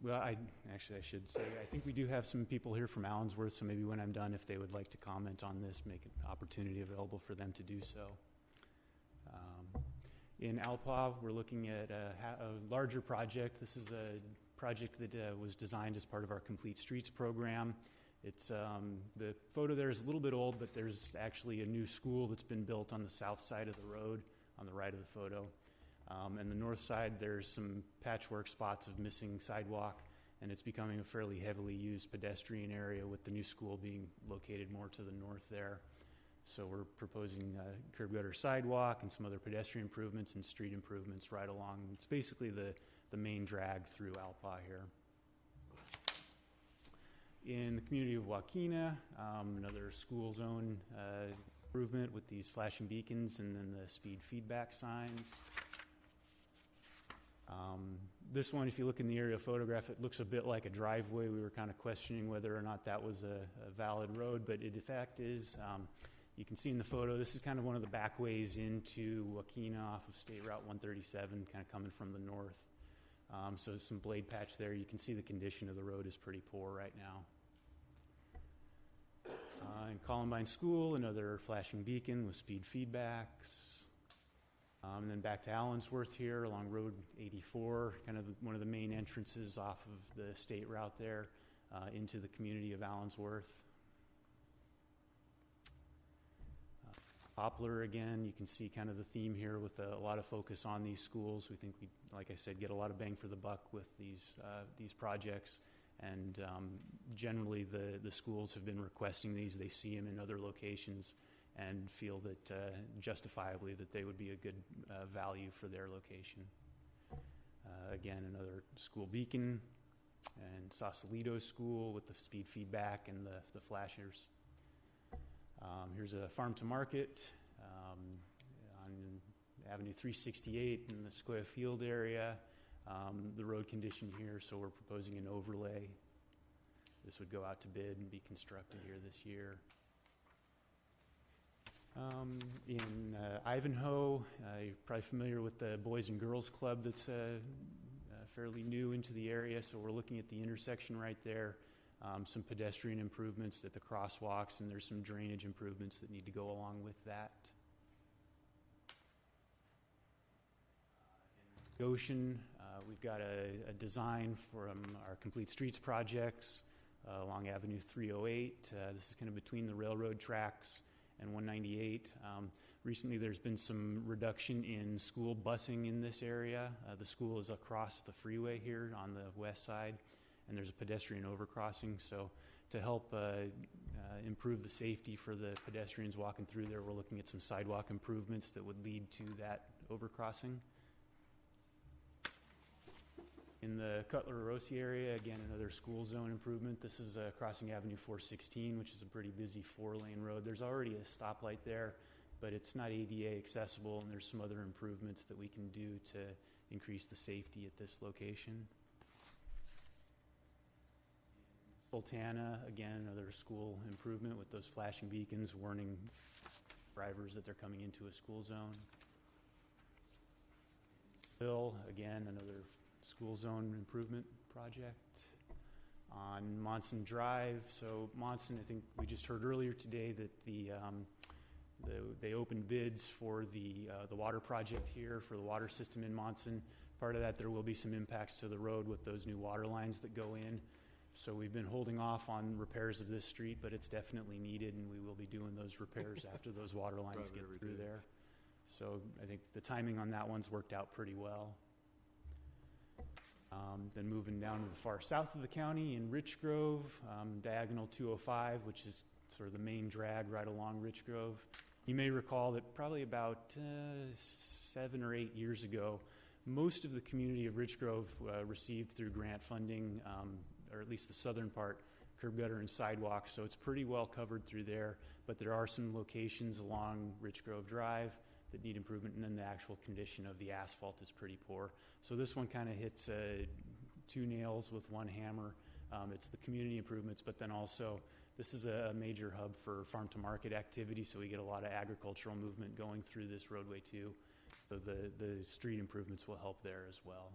Well, I should say, I think we do have some people here from Allensworth, so maybe when I'm done, if they would like to comment on this, make an opportunity available for them to do so. In Alpa, we're looking at a larger project. This is a project that was designed as part of our Complete Streets program. It's the photo there is a little bit old, but there's actually a new school that's been built on the south side of the road on the right of the photo. And the north side, there's some patchwork spots of missing sidewalk, and it's becoming a fairly heavily used pedestrian area with the new school being located more to the north there. So we're proposing curb gutter sidewalk and some other pedestrian improvements and street improvements right along. It's basically the main drag through Alpa here. In the community of Wakena, another school zone improvement with these flashing beacons and then the speed feedback signs. This one, if you look in the aerial photograph, it looks a bit like a driveway. We were kind of questioning whether or not that was a valid road, but it in fact is. You can see in the photo, this is kind of one of the back ways into Wakena off of State Route 137, kind of coming from the north. So there's some blade patch there. You can see the condition of the road is pretty poor right now. In Columbine School, another flashing beacon with speed feedbacks. And then back to Allensworth here along Road 84, kind of one of the main entrances off of the state route there into the community of Allensworth. Poplar again, you can see kind of the theme here with a lot of focus on these schools. We think we, like I said, get a lot of bang for the buck with these projects. And generally the schools have been requesting these. They see them in other locations and feel that justifiably that they would be a good value for their location. Again, another school beacon, and Sausalito School with the speed feedback and the flashers. Here's a farm to market on Avenue 368 in the Sequoia Field area. The road condition here, so we're proposing an overlay. This would go out to bid and be constructed here this year. In Ivanhoe, you're probably familiar with the Boys and Girls Club that's fairly new into the area, so we're looking at the intersection right there, some pedestrian improvements at the crosswalks, and there's some drainage improvements that need to go along with that. In Goshen, we've got a design from our Complete Streets projects along Avenue 308. This is kind of between the railroad tracks and 198. Recently there's been some reduction in school busing in this area. The school is across the freeway here on the west side, and there's a pedestrian overcrossing, so to help improve the safety for the pedestrians walking through there, we're looking at some sidewalk improvements that would lead to that overcrossing. In the Cutler-Rossi area, again, another school zone improvement. This is crossing Avenue 416, which is a pretty busy 4-lane road. There's already a stoplight there, but it's not ADA accessible, and there's some other improvements that we can do to increase the safety at this location. Sultana, again, another school improvement with those flashing beacons warning drivers that they're coming into a school zone. Bill, again, another school zone improvement project. On Monson Drive, so Monson, I think we just heard earlier today that they opened bids for the water project here for the water system in Monson. Part of that, there will be some impacts to the road with those new water lines that go in. So we've been holding off on repairs of this street, but it's definitely needed, and we will be doing those repairs after those water lines get through there. So I think the timing on that one's worked out pretty well. Then moving down to the far south of the county in Rich Grove, diagonal 205, which is sort of the main drag right along Rich Grove. You may recall that probably about 7 or 8 years ago, most of the community of Rich Grove received through grant funding, or at least the southern part, curb gutter and sidewalk, so it's pretty well covered through there, but there are some locations along Rich Grove Drive that need improvement, and then the actual condition of the asphalt is pretty poor. So this one kind of hits 2 nails with one hammer. It's the community improvements, but then also this is a major hub for farm-to-market activity, so we get a lot of agricultural movement going through this roadway too. So the street improvements will help there as well.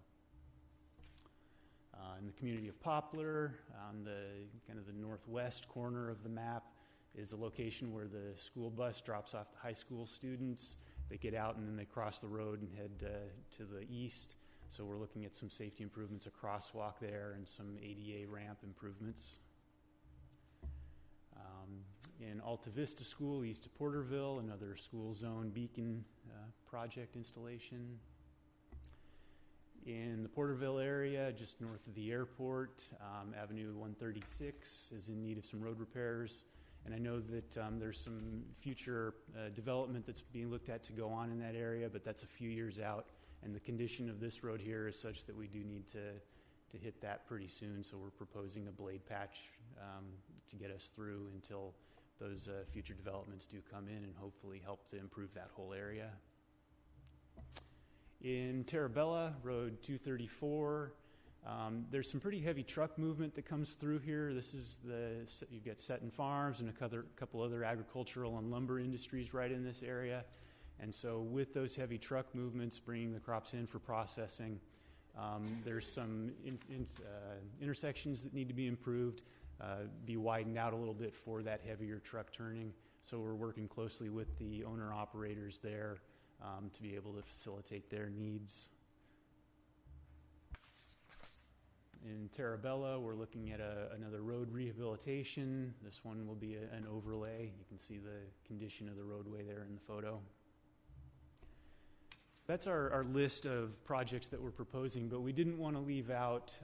In the community of Poplar, on the kind of the northwest corner of the map, is a location where the school bus drops off the high school students. They get out and then they cross the road and head to the east. So we're looking at some safety improvements, a crosswalk there, and some ADA ramp improvements. In Alta Vista School, east of Porterville, another school zone beacon project installation. In the Porterville area, just north of the airport, Avenue 136 is in need of some road repairs. And I know that there's some future development that's being looked at to go on in that area, but that's a few years out. And the condition of this road here is such that we do need to hit that pretty soon. So we're proposing a blade patch to get us through until those future developments do come in and hopefully help to improve that whole area. In Terabella, Road 234, there's some pretty heavy truck movement that comes through here. This is you've got Sutton Farms and a couple other agricultural and lumber industries right in this area. And so with those heavy truck movements bringing the crops in for processing, there's some intersections that need to be improved, be widened out a little bit for that heavier truck turning. So we're working closely with the owner-operators there to be able to facilitate their needs. In Terabella, we're looking at another road rehabilitation. This one will be an overlay. You can see the condition of the roadway there in the photo. That's our list of projects that we're proposing, but we didn't want to leave out,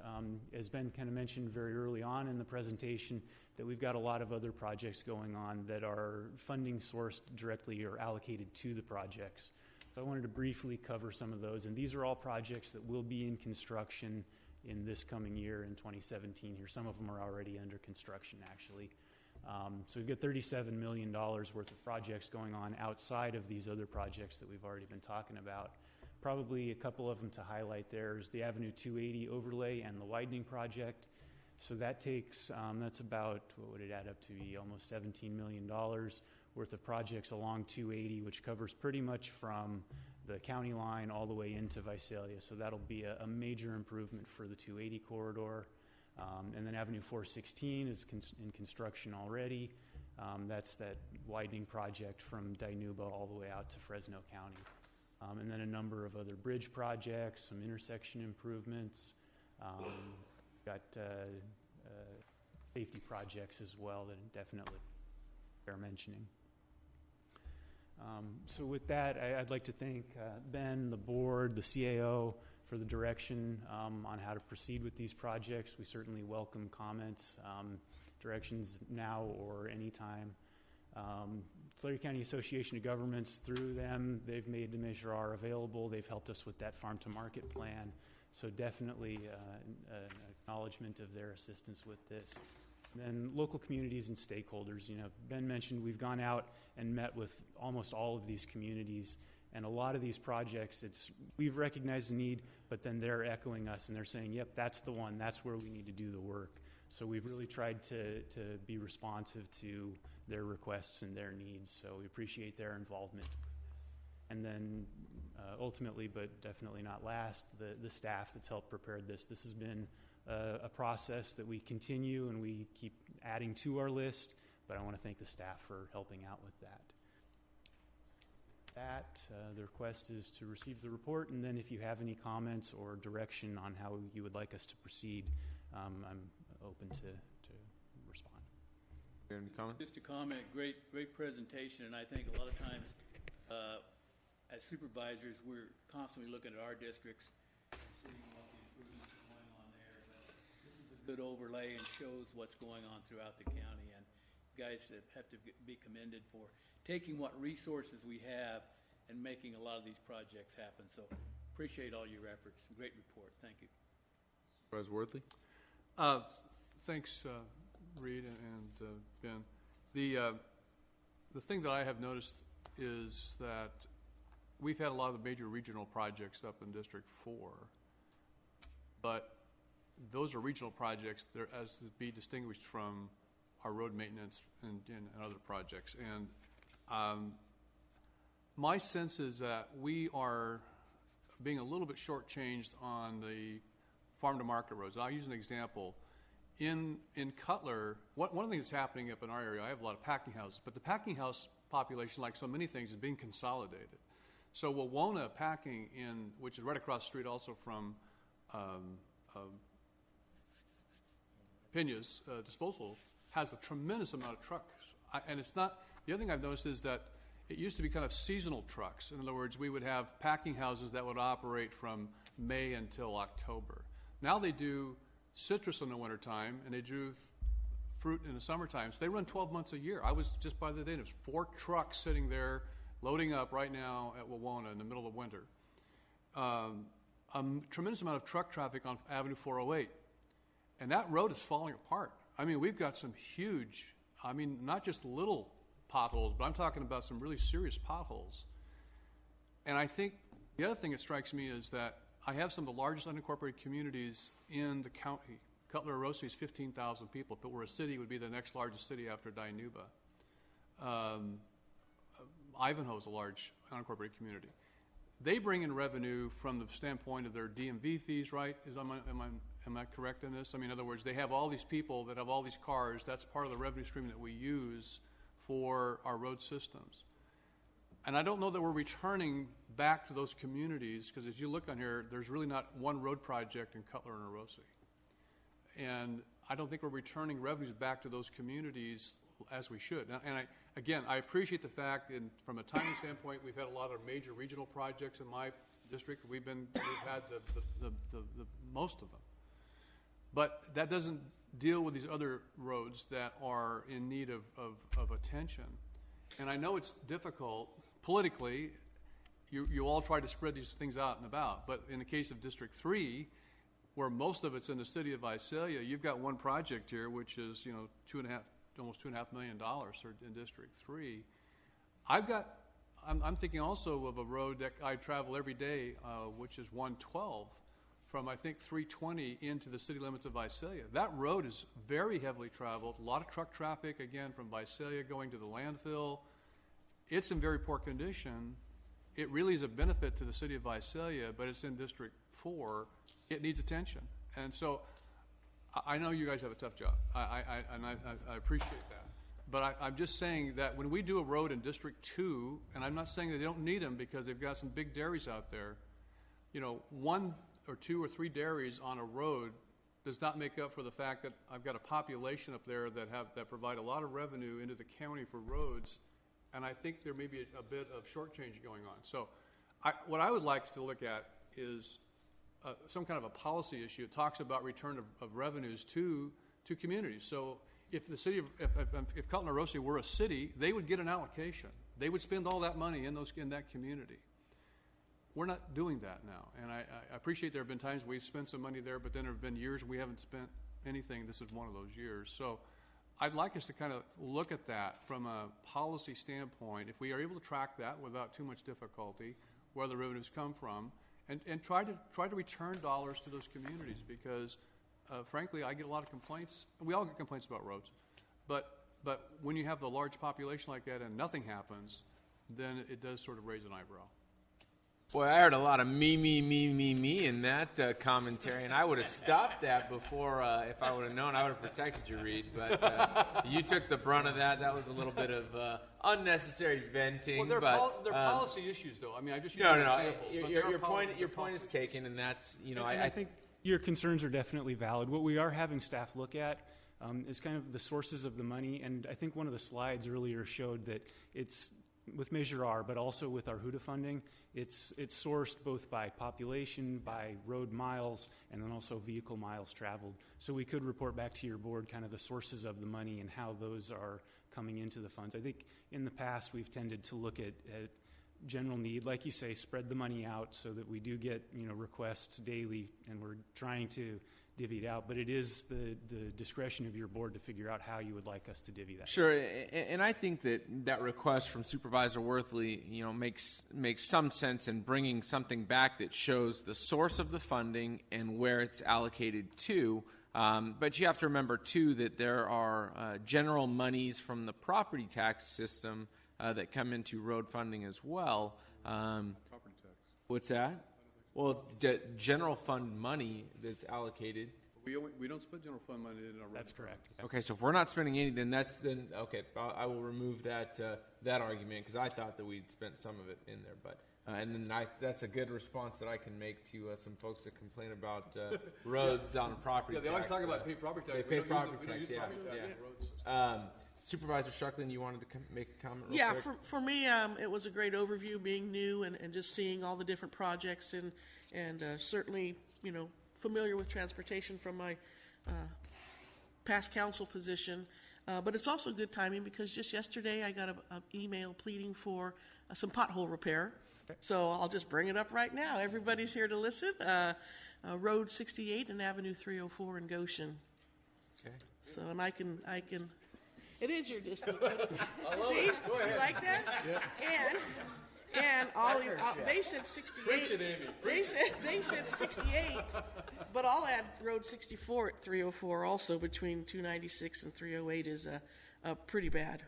as Ben kind of mentioned very early on in the presentation, that we've got a lot of other projects going on that are funding sourced directly or allocated to the projects. So I wanted to briefly cover some of those, and these are all projects that will be in construction in this coming year in 2017 here. Some of them are already under construction, actually. So we've got $37 million worth of projects going on outside of these other projects that we've already been talking about. Probably a couple of them to highlight there is the Avenue 280 overlay and the widening project. So that takes, that's about, what would it add up to be, almost $17 million worth of projects along 280, which covers pretty much from the county line all the way into Visalia. So that'll be a major improvement for the 280 corridor. And then Avenue 416 is in construction already. That's that widening project from Dinuba all the way out to Fresno County. And then a number of other bridge projects, some intersection improvements. Got safety projects as well that definitely bear mentioning. So with that, I'd like to thank Ben, the board, the CAO for the direction on how to proceed with these projects. We certainly welcome comments directions now or anytime. Tulare County Association of Governments, through them, they've made the Measure R available. They've helped us with that farm-to-market plan. So definitely an acknowledgement of their assistance with this. And then local communities and stakeholders. Ben mentioned we've gone out and met with almost all of these communities. And a lot of these projects, we've recognized the need, but then they're echoing us and they're saying, yep, that's the one. That's where we need to do the work. So we've really tried to be responsive to their requests and their needs. So we appreciate their involvement. And then ultimately, but definitely not last, the staff that's helped prepare this. This has been a process that we continue and we keep adding to our list, but I want to thank the staff for helping out with that. The request is to receive the report, and then if you have any comments or direction on how you would like us to proceed, I'm open to respond. You have any comments? Just a comment, great presentation, and I think a lot of times as supervisors, we're constantly looking at our districts and seeing what the improvements are going on there, but this is a good overlay and shows what's going on throughout the county, and guys have to be commended for taking what resources we have and making a lot of these projects happen. So appreciate all your efforts. Great report. Thank you. Supervisor Worthley? Thanks, Reed and Ben. The thing that I have noticed is that we've had a lot of the major regional projects up in District 4, but those are regional projects. They're as to be distinguished from our road maintenance and other projects. And my sense is that we are being a little bit shortchanged on the farm-to-market roads. I'll use an example. In Cutler, one of the things that's happening up in our area, I have a lot of packing houses, but the packing house population, like so many things, is being consolidated. So Wawona Packing, which is right across the street also from Pena's disposal, has a tremendous amount of trucks. And it's not, the other thing I've noticed is that it used to be kind of seasonal trucks. In other words, we would have packing houses that would operate from May until October. Now they do citrus in the wintertime, and they do fruit in the summertime. So they run 12 months a year. I was just by the day, there's 4 trucks sitting there loading up right now at Wawona in the middle of winter. A tremendous amount of truck traffic on Avenue 408. And that road is falling apart. I mean, we've got some huge, not just little potholes, but I'm talking about some really serious potholes. And I think the other thing that strikes me is that I have some of the largest unincorporated communities in the county. Cutler-Orosi is 15,000 people. If it were a city, it would be the next largest city after Dinuba. Ivanhoe is a large unincorporated community. They bring in revenue from the standpoint of their DMV fees, right? Am I correct in this? In other words, they have all these people that have all these cars. That's part of the revenue stream that we use for our road systems. And I don't know that we're returning back to those communities, because as you look on here, there's really not one road project in Cutler and Orosi. And I don't think we're returning revenues back to those communities as we should. And I appreciate the fact, and from a timing standpoint, we've had a lot of major regional projects in my district. We've had the most of them. But that doesn't deal with these other roads that are in need of attention. And I know it's difficult politically. You all try to spread these things out and about. But in the case of District 3, where most of it's in the city of Visalia, you've got one project here, which is almost $2.5 million in District 3. I'm thinking also of a road that I travel every day, which is 112, from I think 320 into the city limits of Visalia. That road is very heavily traveled. A lot of truck traffic, again, from Visalia going to the landfill. It's in very poor condition. It really is a benefit to the city of Visalia, but it's in District 4. It needs attention. And so I know you guys have a tough job, and I appreciate that. But I'm just saying that when we do a road in District 2, and I'm not saying that they don't need them because they've got some big dairies out there, 1 or 2 or 3 dairies on a road does not make up for the fact that I've got a population up there that provide a lot of revenue into the county for roads, and I think there may be a bit of shortchanging going on. So what I would like us to look at is some kind of a policy issue. It talks about return of revenues to communities. So if the city of, if Cutler Rossi were a city, they would get an allocation. They would spend all that money in that community. We're not doing that now, and I appreciate there have been times we've spent some money there, but then there have been years we haven't spent anything. This is one of those years. So I'd like us to kind of look at that from a policy standpoint. If we are able to track that without too much difficulty, where the revenues come from, and try to return dollars to those communities, because frankly, I get a lot of complaints. We all get complaints about roads, but when you have the large population like that and nothing happens, then it does sort of raise an eyebrow. Boy, I heard a lot of me in that commentary, and I would have stopped that before, if I would have known. I would have protected you, Reed, but you took the brunt of that. That was a little bit of unnecessary venting. Well, they're policy issues, though. I mean, I just use No. Your point is taken, and that's, I think your concerns are definitely valid. What we are having staff look at is kind of the sources of the money, and I think one of the slides earlier showed that it's with Measure R, but also with our HUDA funding, it's sourced both by population, by road miles, and then also vehicle miles traveled. So we could report back to your board kind of the sources of the money and how those are coming into the funds. I think in the past we've tended to look at general need, like you say, spread the money out so that we do get requests daily, and we're trying to divvy it out, but it is the discretion of your board to figure out how you would like us to divvy that. Sure, and I think that request from Supervisor Worthley, makes some sense in bringing something back that shows the source of the funding and where it's allocated to. But you have to remember too that there are general monies from the property tax system that come into road funding as well. Property tax. What's that? Well, general fund money that's allocated. We don't spend general fund money in our road. That's correct. Okay, so if we're not spending any, then okay. I will remove that argument, because I thought that we'd spent some of it in there, but and then that's a good response that I can make to some folks that complain about roads down in property. Yeah, they always talk about pay property tax. They pay property tax. Yeah. Supervisor Shucklin, you wanted to make a comment real quick? For me, it was a great overview, being new and just seeing all the different projects, and certainly, familiar with transportation from my past council position. But it's also good timing, because just yesterday I got an email pleading for some pothole repair. So I'll just bring it up right now. Everybody's here to listen. Road 68 and Avenue 304 in Goshen. Okay. So, and I can. It is your district. See, you like that? Yeah. And they said 68. Preach it, Amy. They said 68, but I'll add Road 64 at 304 also, between 296 and 308 is pretty bad.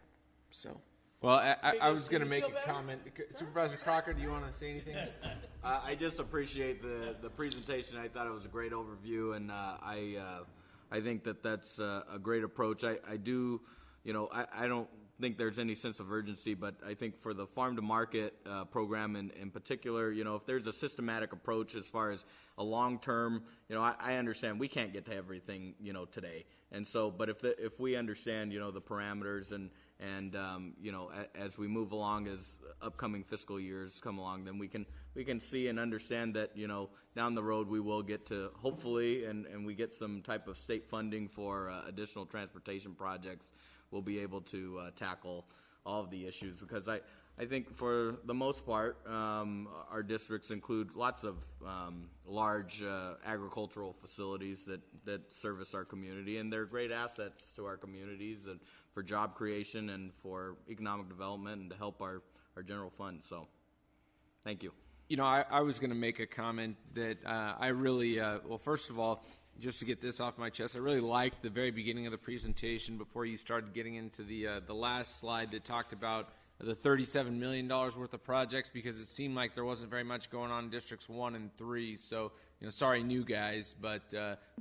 So. Well, I was going to make a comment. Supervisor Crocker, do you want to say anything? I just appreciate the presentation. I thought it was a great overview, and I think that's a great approach. I do. I don't think there's any sense of urgency, but I think for the farm to market program in particular, if there's a systematic approach as far as a long term, I understand we can't get to everything, today. And so, but if we understand, the parameters and as we move along, as upcoming fiscal years come along, then we can see and understand that, down the road we will get to, hopefully, and we get some type of state funding for additional transportation projects, we'll be able to tackle all of the issues, because I think for the most part, our districts include lots of large agricultural facilities that service our community, and they're great assets to our communities and for job creation and for economic development and to help our general fund. So, thank you. I was going to make a comment that I really, well, first of all, just to get this off my chest, I really liked the very beginning of the presentation before you started getting into the last slide that talked about the $37 million worth of projects, because it seemed like there wasn't very much going on in Districts 1 and 3. So, sorry, new guys, but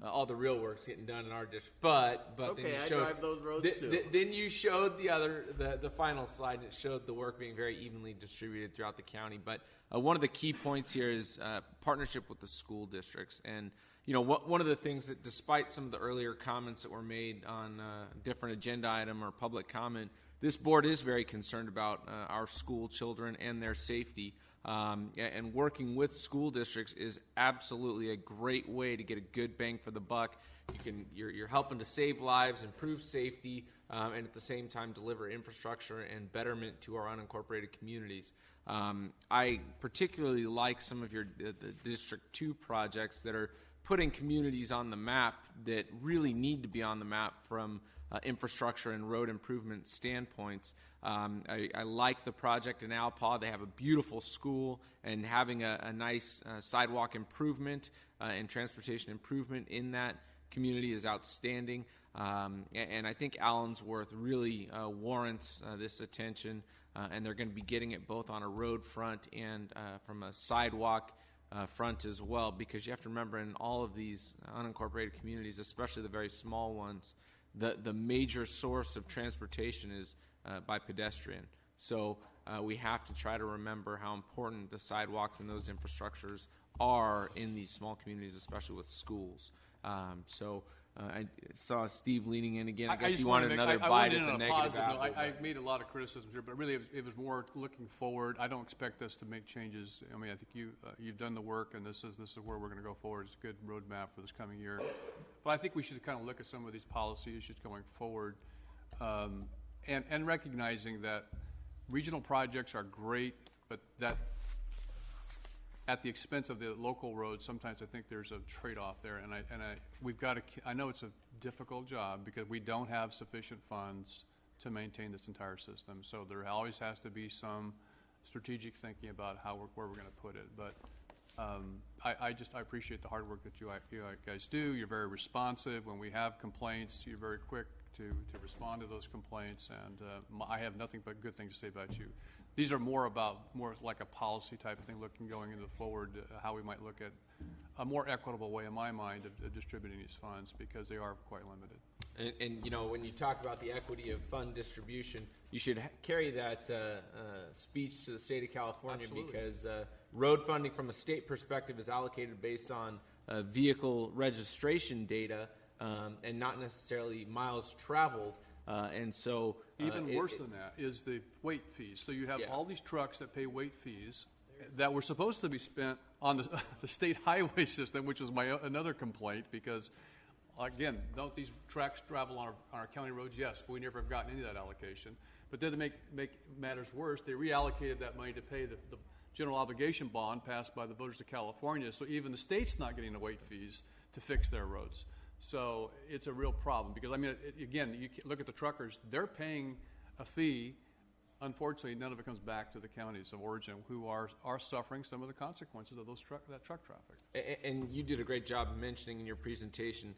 all the real work's getting done in our district. But okay, then you I showed, drive those roads too. Then you showed the final slide, and it showed the work being very evenly distributed throughout the county. But one of the key points here is partnership with the school districts. And one of the things that, despite some of the earlier comments that were made on different agenda item or public comment, this board is very concerned about our school children and their safety. And working with school districts is absolutely a great way to get a good bang for the buck. You're helping to save lives, improve safety, and at the same time deliver infrastructure and betterment to our unincorporated communities. I particularly like some of the District 2 projects that are putting communities on the map that really need to be on the map from infrastructure and road improvement standpoints. I like the project in Alpaw. They have a beautiful school, and having a nice sidewalk improvement and transportation improvement in that community is outstanding. And I think Allensworth really warrants this attention, and they're going to be getting it both on a road front and from a sidewalk front as well, because you have to remember, in all of these unincorporated communities, especially the very small ones, the major source of transportation is by pedestrian. So we have to try to remember how important the sidewalks and those infrastructures are in these small communities, especially with schools. I saw Steve leaning in again. I guess you wanted another bite at the negative apple. I made a lot of criticisms here, but really it was more looking forward. I don't expect us to make changes. I mean, I think you've done the work, and this is where we're going to go forward. It's a good roadmap for this coming year. But I think we should kind of look at some of these policy issues going forward, and recognizing that regional projects are great, but that at the expense of the local roads, sometimes I think there's a trade-off there, and we've got to. I know it's a difficult job because we don't have sufficient funds to maintain this entire system. So there always has to be some strategic thinking about where we're going to put it. But I appreciate the hard work that you guys do. You're very responsive when we have complaints. You're very quick to respond to those complaints, and I have nothing but good things to say about you. These are more like a policy type of thing, going into the forward, how we might look at a more equitable way, in my mind, of distributing these funds, because they are quite limited. And you know, when you talk about the equity of fund distribution, you should carry that speech to the state of California. Absolutely. Because road funding from a state perspective is allocated based on vehicle registration data and not necessarily miles traveled. And so even worse than that is the weight fees. So you have all these trucks that pay weight fees that were supposed to be spent on the state highway system, which was another complaint, because again, don't these trucks travel on our county roads? Yes, but we never have gotten any of that allocation. But then to make matters worse, they reallocated that money to pay the general obligation bond passed by the voters of California. So even the state's not getting the weight fees to fix their roads. So it's a real problem, because, I mean, again, you look at the truckers, they're paying a fee. Unfortunately, none of it comes back to the counties of origin, who are suffering some of the consequences of that truck traffic. And you did a great job mentioning in your presentation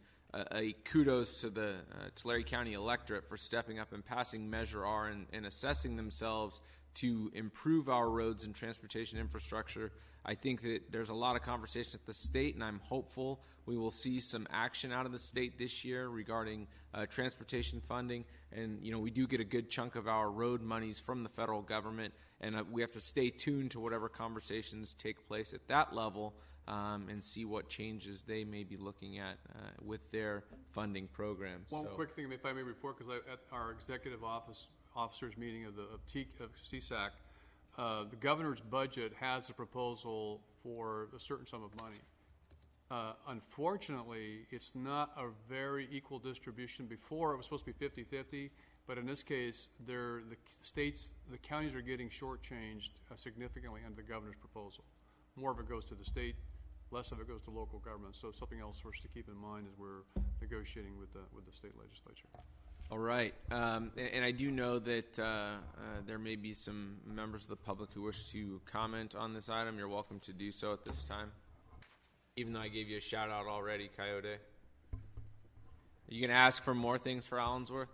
a kudos to the Tulare County electorate for stepping up and passing Measure R and assessing themselves to improve our roads and transportation infrastructure. I think that there's a lot of conversation at the state, and I'm hopeful we will see some action out of the state this year regarding transportation funding. And, you know, we do get a good chunk of our road monies from the federal government, and we have to stay tuned to whatever conversations take place at that level and see what changes they may be looking at with their funding programs. One quick thing, if I may report, because at our executive officers meeting of CSAC, the governor's budget has a proposal for a certain sum of money. Unfortunately, it's not a very equal distribution. Before, it was supposed to be 50-50, but in this case, the counties are getting shortchanged significantly under the governor's proposal. More of it goes to the state, less of it goes to local governments. So something else for us to keep in mind as we're negotiating with the state legislature. All right. And I do know that there may be some members of the public who wish to comment on this item. You're welcome to do so at this time, even though I gave you a shout-out already, Coyote. Are you going to ask for more things for Allensworth?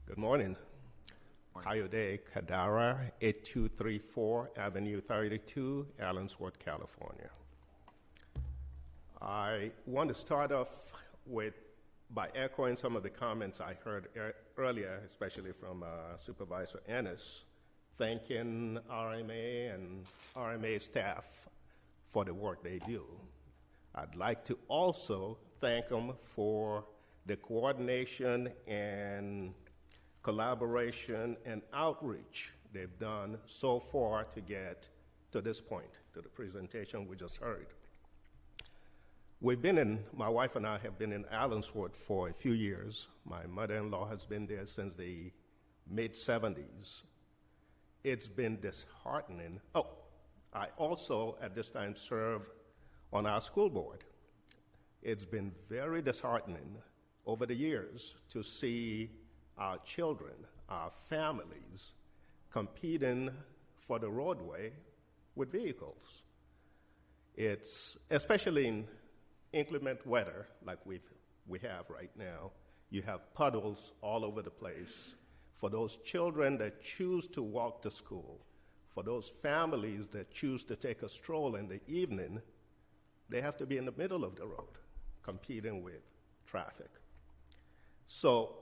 Good morning. Coyote Kadara, 8234 Avenue 32, Allensworth, California. I want to start off by echoing some of the comments I heard earlier, especially from Supervisor Ennis, thanking RMA and RMA staff for the work they do. I'd like to also thank them for the coordination and collaboration and outreach they've done so far to get to this point, to the presentation we just heard. My wife and I have been in Allensworth for a few years. My mother-in-law has been there since the mid-70s. It's been disheartening. Oh, I also at this time serve on our school board. It's been very disheartening over the years to see our children, our families, competing for the roadway with vehicles. It's, especially in inclement weather like we have right now, you have puddles all over the place. For those children that choose to walk to school, for those families that choose to take a stroll in the evening, they have to be in the middle of the road competing with traffic. So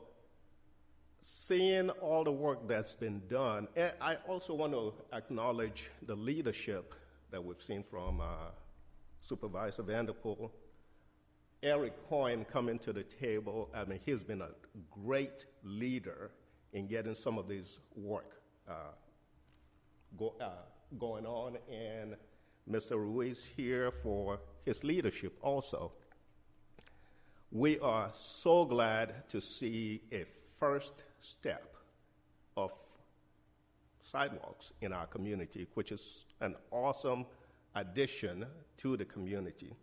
seeing all the work that's been done, and I also want to acknowledge the leadership that we've seen from Supervisor Vanderpool. Eric Coyne coming to the table. I mean, he's been a great leader in getting some of this work going on, and Mr. Ruiz here for his leadership also. We are so glad to see a first step of sidewalks in our community, which is an awesome addition to the community.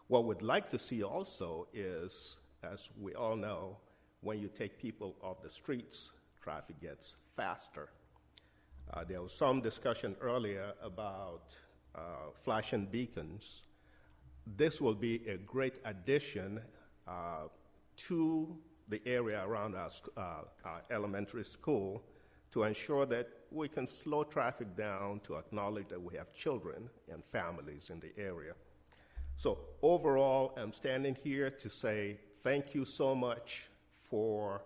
What we'd like to see also is, as we all know, when you take people off the streets, traffic gets faster. There was some discussion earlier about flashing beacons. This will be a great addition to the area around our elementary school to ensure that we can slow traffic down, to acknowledge that we have children and families in the area. So overall, I'm standing here to say thank you so much for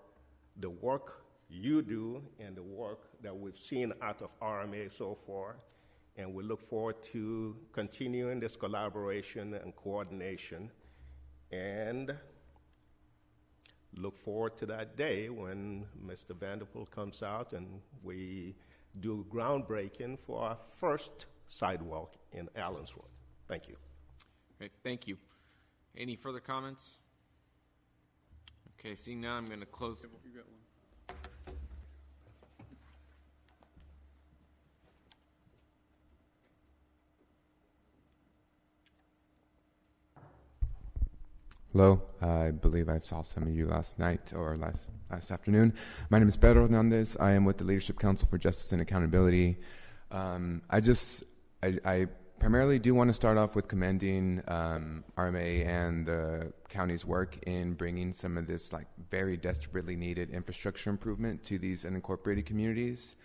the work you do and the work that we've seen out of RMA so far, and we look forward to continuing this collaboration and coordination, and look forward to that day when Mr. Vanderpool comes out and we do groundbreaking for our first sidewalk in Allensworth. Thank you. Great, thank you. Any further comments? Okay, seeing none, I'm going to close. Hello, I believe I saw some of you last night or last afternoon. My name is Pedro Hernandez. I am with the Leadership Council for Justice and Accountability. I primarily do want to start off with commending RMA and the county's work in bringing some of this very desperately needed infrastructure improvement to these unincorporated communities.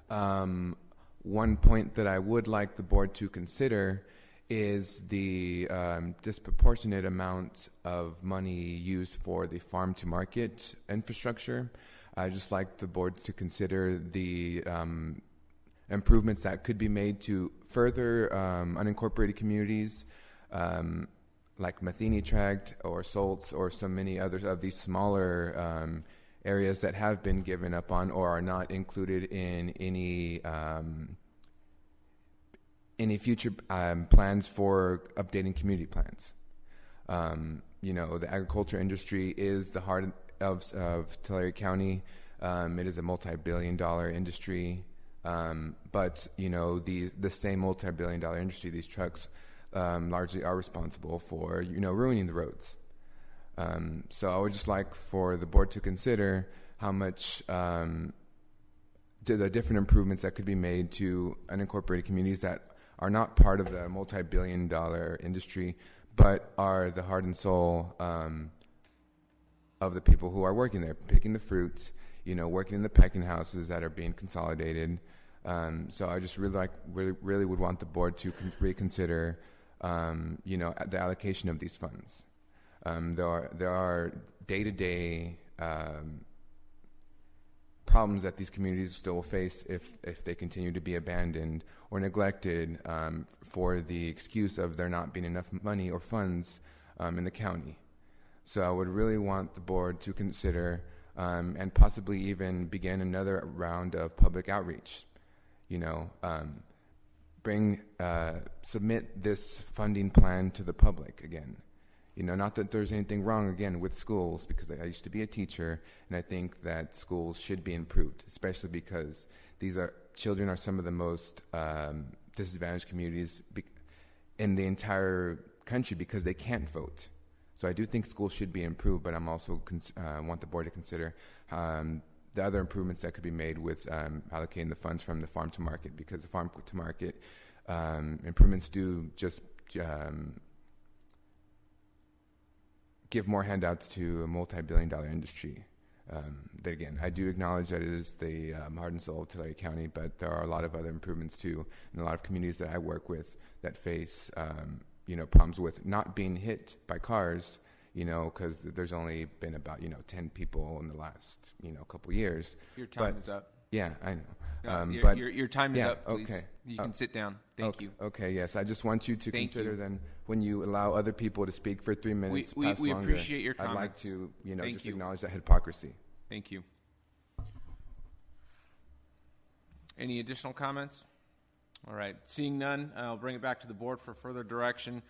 One point that I would like the board to consider is the disproportionate amount of money used for the farm-to-market infrastructure. I'd just like the board to consider the improvements that could be made to further unincorporated communities like Matheny Tract or Soltz or so many others of these smaller areas that have been given up on or are not included in any future plans for updating community plans. The agriculture industry is the heart of Tulare County. It is a multi-billion-dollar industry. But the same multi-billion-dollar industry, these trucks largely are responsible for, ruining the roads. So I would just like for the board to consider how much the different improvements that could be made to unincorporated communities that are not part of the multi-billion-dollar industry, but are the heart and soul of the people who are working there, picking the fruits, working in the packing houses that are being consolidated. So I just really would want the board to reconsider, the allocation of these funds. There are day-to-day problems that these communities still will face if they continue to be abandoned or neglected for the excuse of there not being enough money or funds in the county. So I would really want the board to consider and possibly even begin another round of public outreach. Submit this funding plan to the public again. Not that there's anything wrong, again, with schools, because I used to be a teacher, and I think that schools should be improved, especially because children are some of the most disadvantaged communities in the entire country because they can't vote. So I do think schools should be improved, but I'm also want the board to consider the other improvements that could be made with allocating the funds from the farm to market, because the farm to market improvements do just give more handouts to a multi-billion-dollar industry. That again, I do acknowledge that it is the heart and soul of Tulare County, but there are a lot of other improvements too, in a lot of communities that I work with that face, problems with not being hit by cars, because there's only been about 10 people in the last couple years. Your time is up. Yeah, I know. Your time is up. Please. Okay. You can sit down. Thank you. Okay. Yes, I just want you to consider then when you allow other people to speak for 3 minutes. We appreciate your comments. I'd like to Thank you. acknowledge that hypocrisy. Thank you. Any additional comments? All right. Seeing none, I'll bring it back to the board for further direction.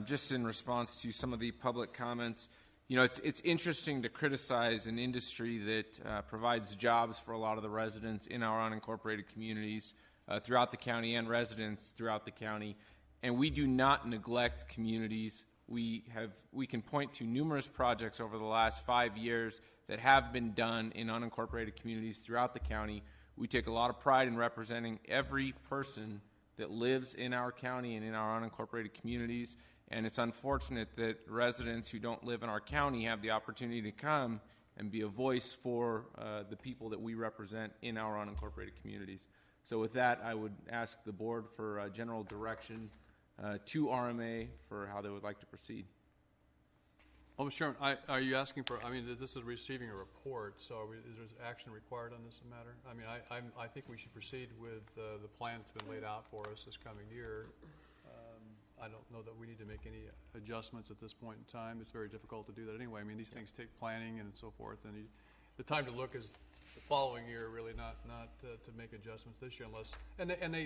Just in response to some of the public comments, it's interesting to criticize an industry that provides jobs for a lot of the residents in our unincorporated communities throughout the county and residents throughout the county, and we do not neglect communities. We can point to numerous projects over the last 5 years that have been done in unincorporated communities throughout the county. We take a lot of pride in representing every person that lives in our county and in our unincorporated communities, and it's unfortunate that residents who don't live in our county have the opportunity to come and be a voice for the people that we represent in our unincorporated communities. So with that, I would ask the board for general direction to RMA for how they would like to proceed. Well, Mr. Chairman, are you asking for, this is receiving a report, so is there action required on this matter? I think we should proceed with the plan that's been laid out for us this coming year. I don't know that we need to make any adjustments at this point in time. It's very difficult to do that anyway. These things take planning and so forth, and the time to look is the following year, really, not to make adjustments this year unless, and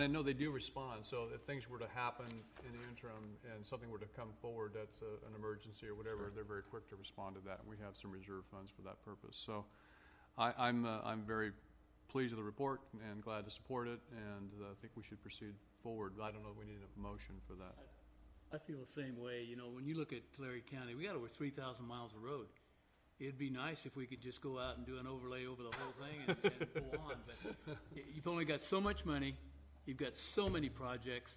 I know they do respond, so if things were to happen in the interim and something were to come forward that's an emergency or whatever, they're very quick to respond to that, and we have some reserve funds for that purpose. So I'm very pleased with the report and glad to support it, and I think we should proceed forward. I don't know if we need a motion for that. I feel the same way. When you look at Tulare County, we got over 3,000 miles of road. It'd be nice if we could just go out and do an overlay over the whole thing and go on, but you've only got so much money. You've got so many projects,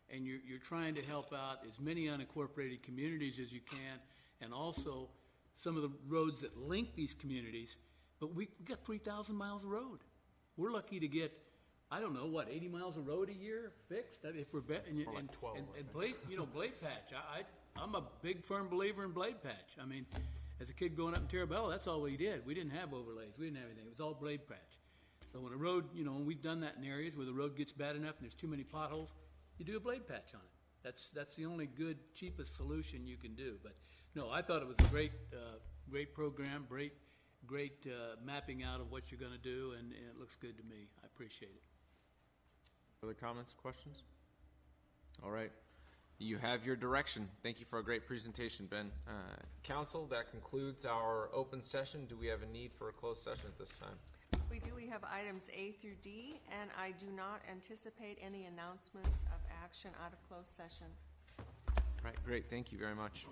and you're trying to help out as many unincorporated communities as you can, and also some of the roads that link these communities. But we got 3,000 miles of road. We're lucky to get, 80 miles of road a year fixed. If we're and 12. And blade patch. I'm a big firm believer in blade patch. As a kid growing up in Terabella, that's all we did. We didn't have overlays. We didn't have anything. It was all blade patch. So when a road, and we've done that in areas where the road gets bad enough and there's too many potholes, you do a blade patch on it. That's the only good, cheapest solution you can do. But no, I thought it was a great program, great mapping out of what you're going to do, and it looks good to me. I appreciate it. Further comments, questions? All right. You have your direction. Thank you for a great presentation, Ben. Council, that concludes our open session. Do we have a need for a closed session at this time? We do. We have items A through D, and I do not anticipate any announcements of action out of closed session. Right, great. Thank you very much.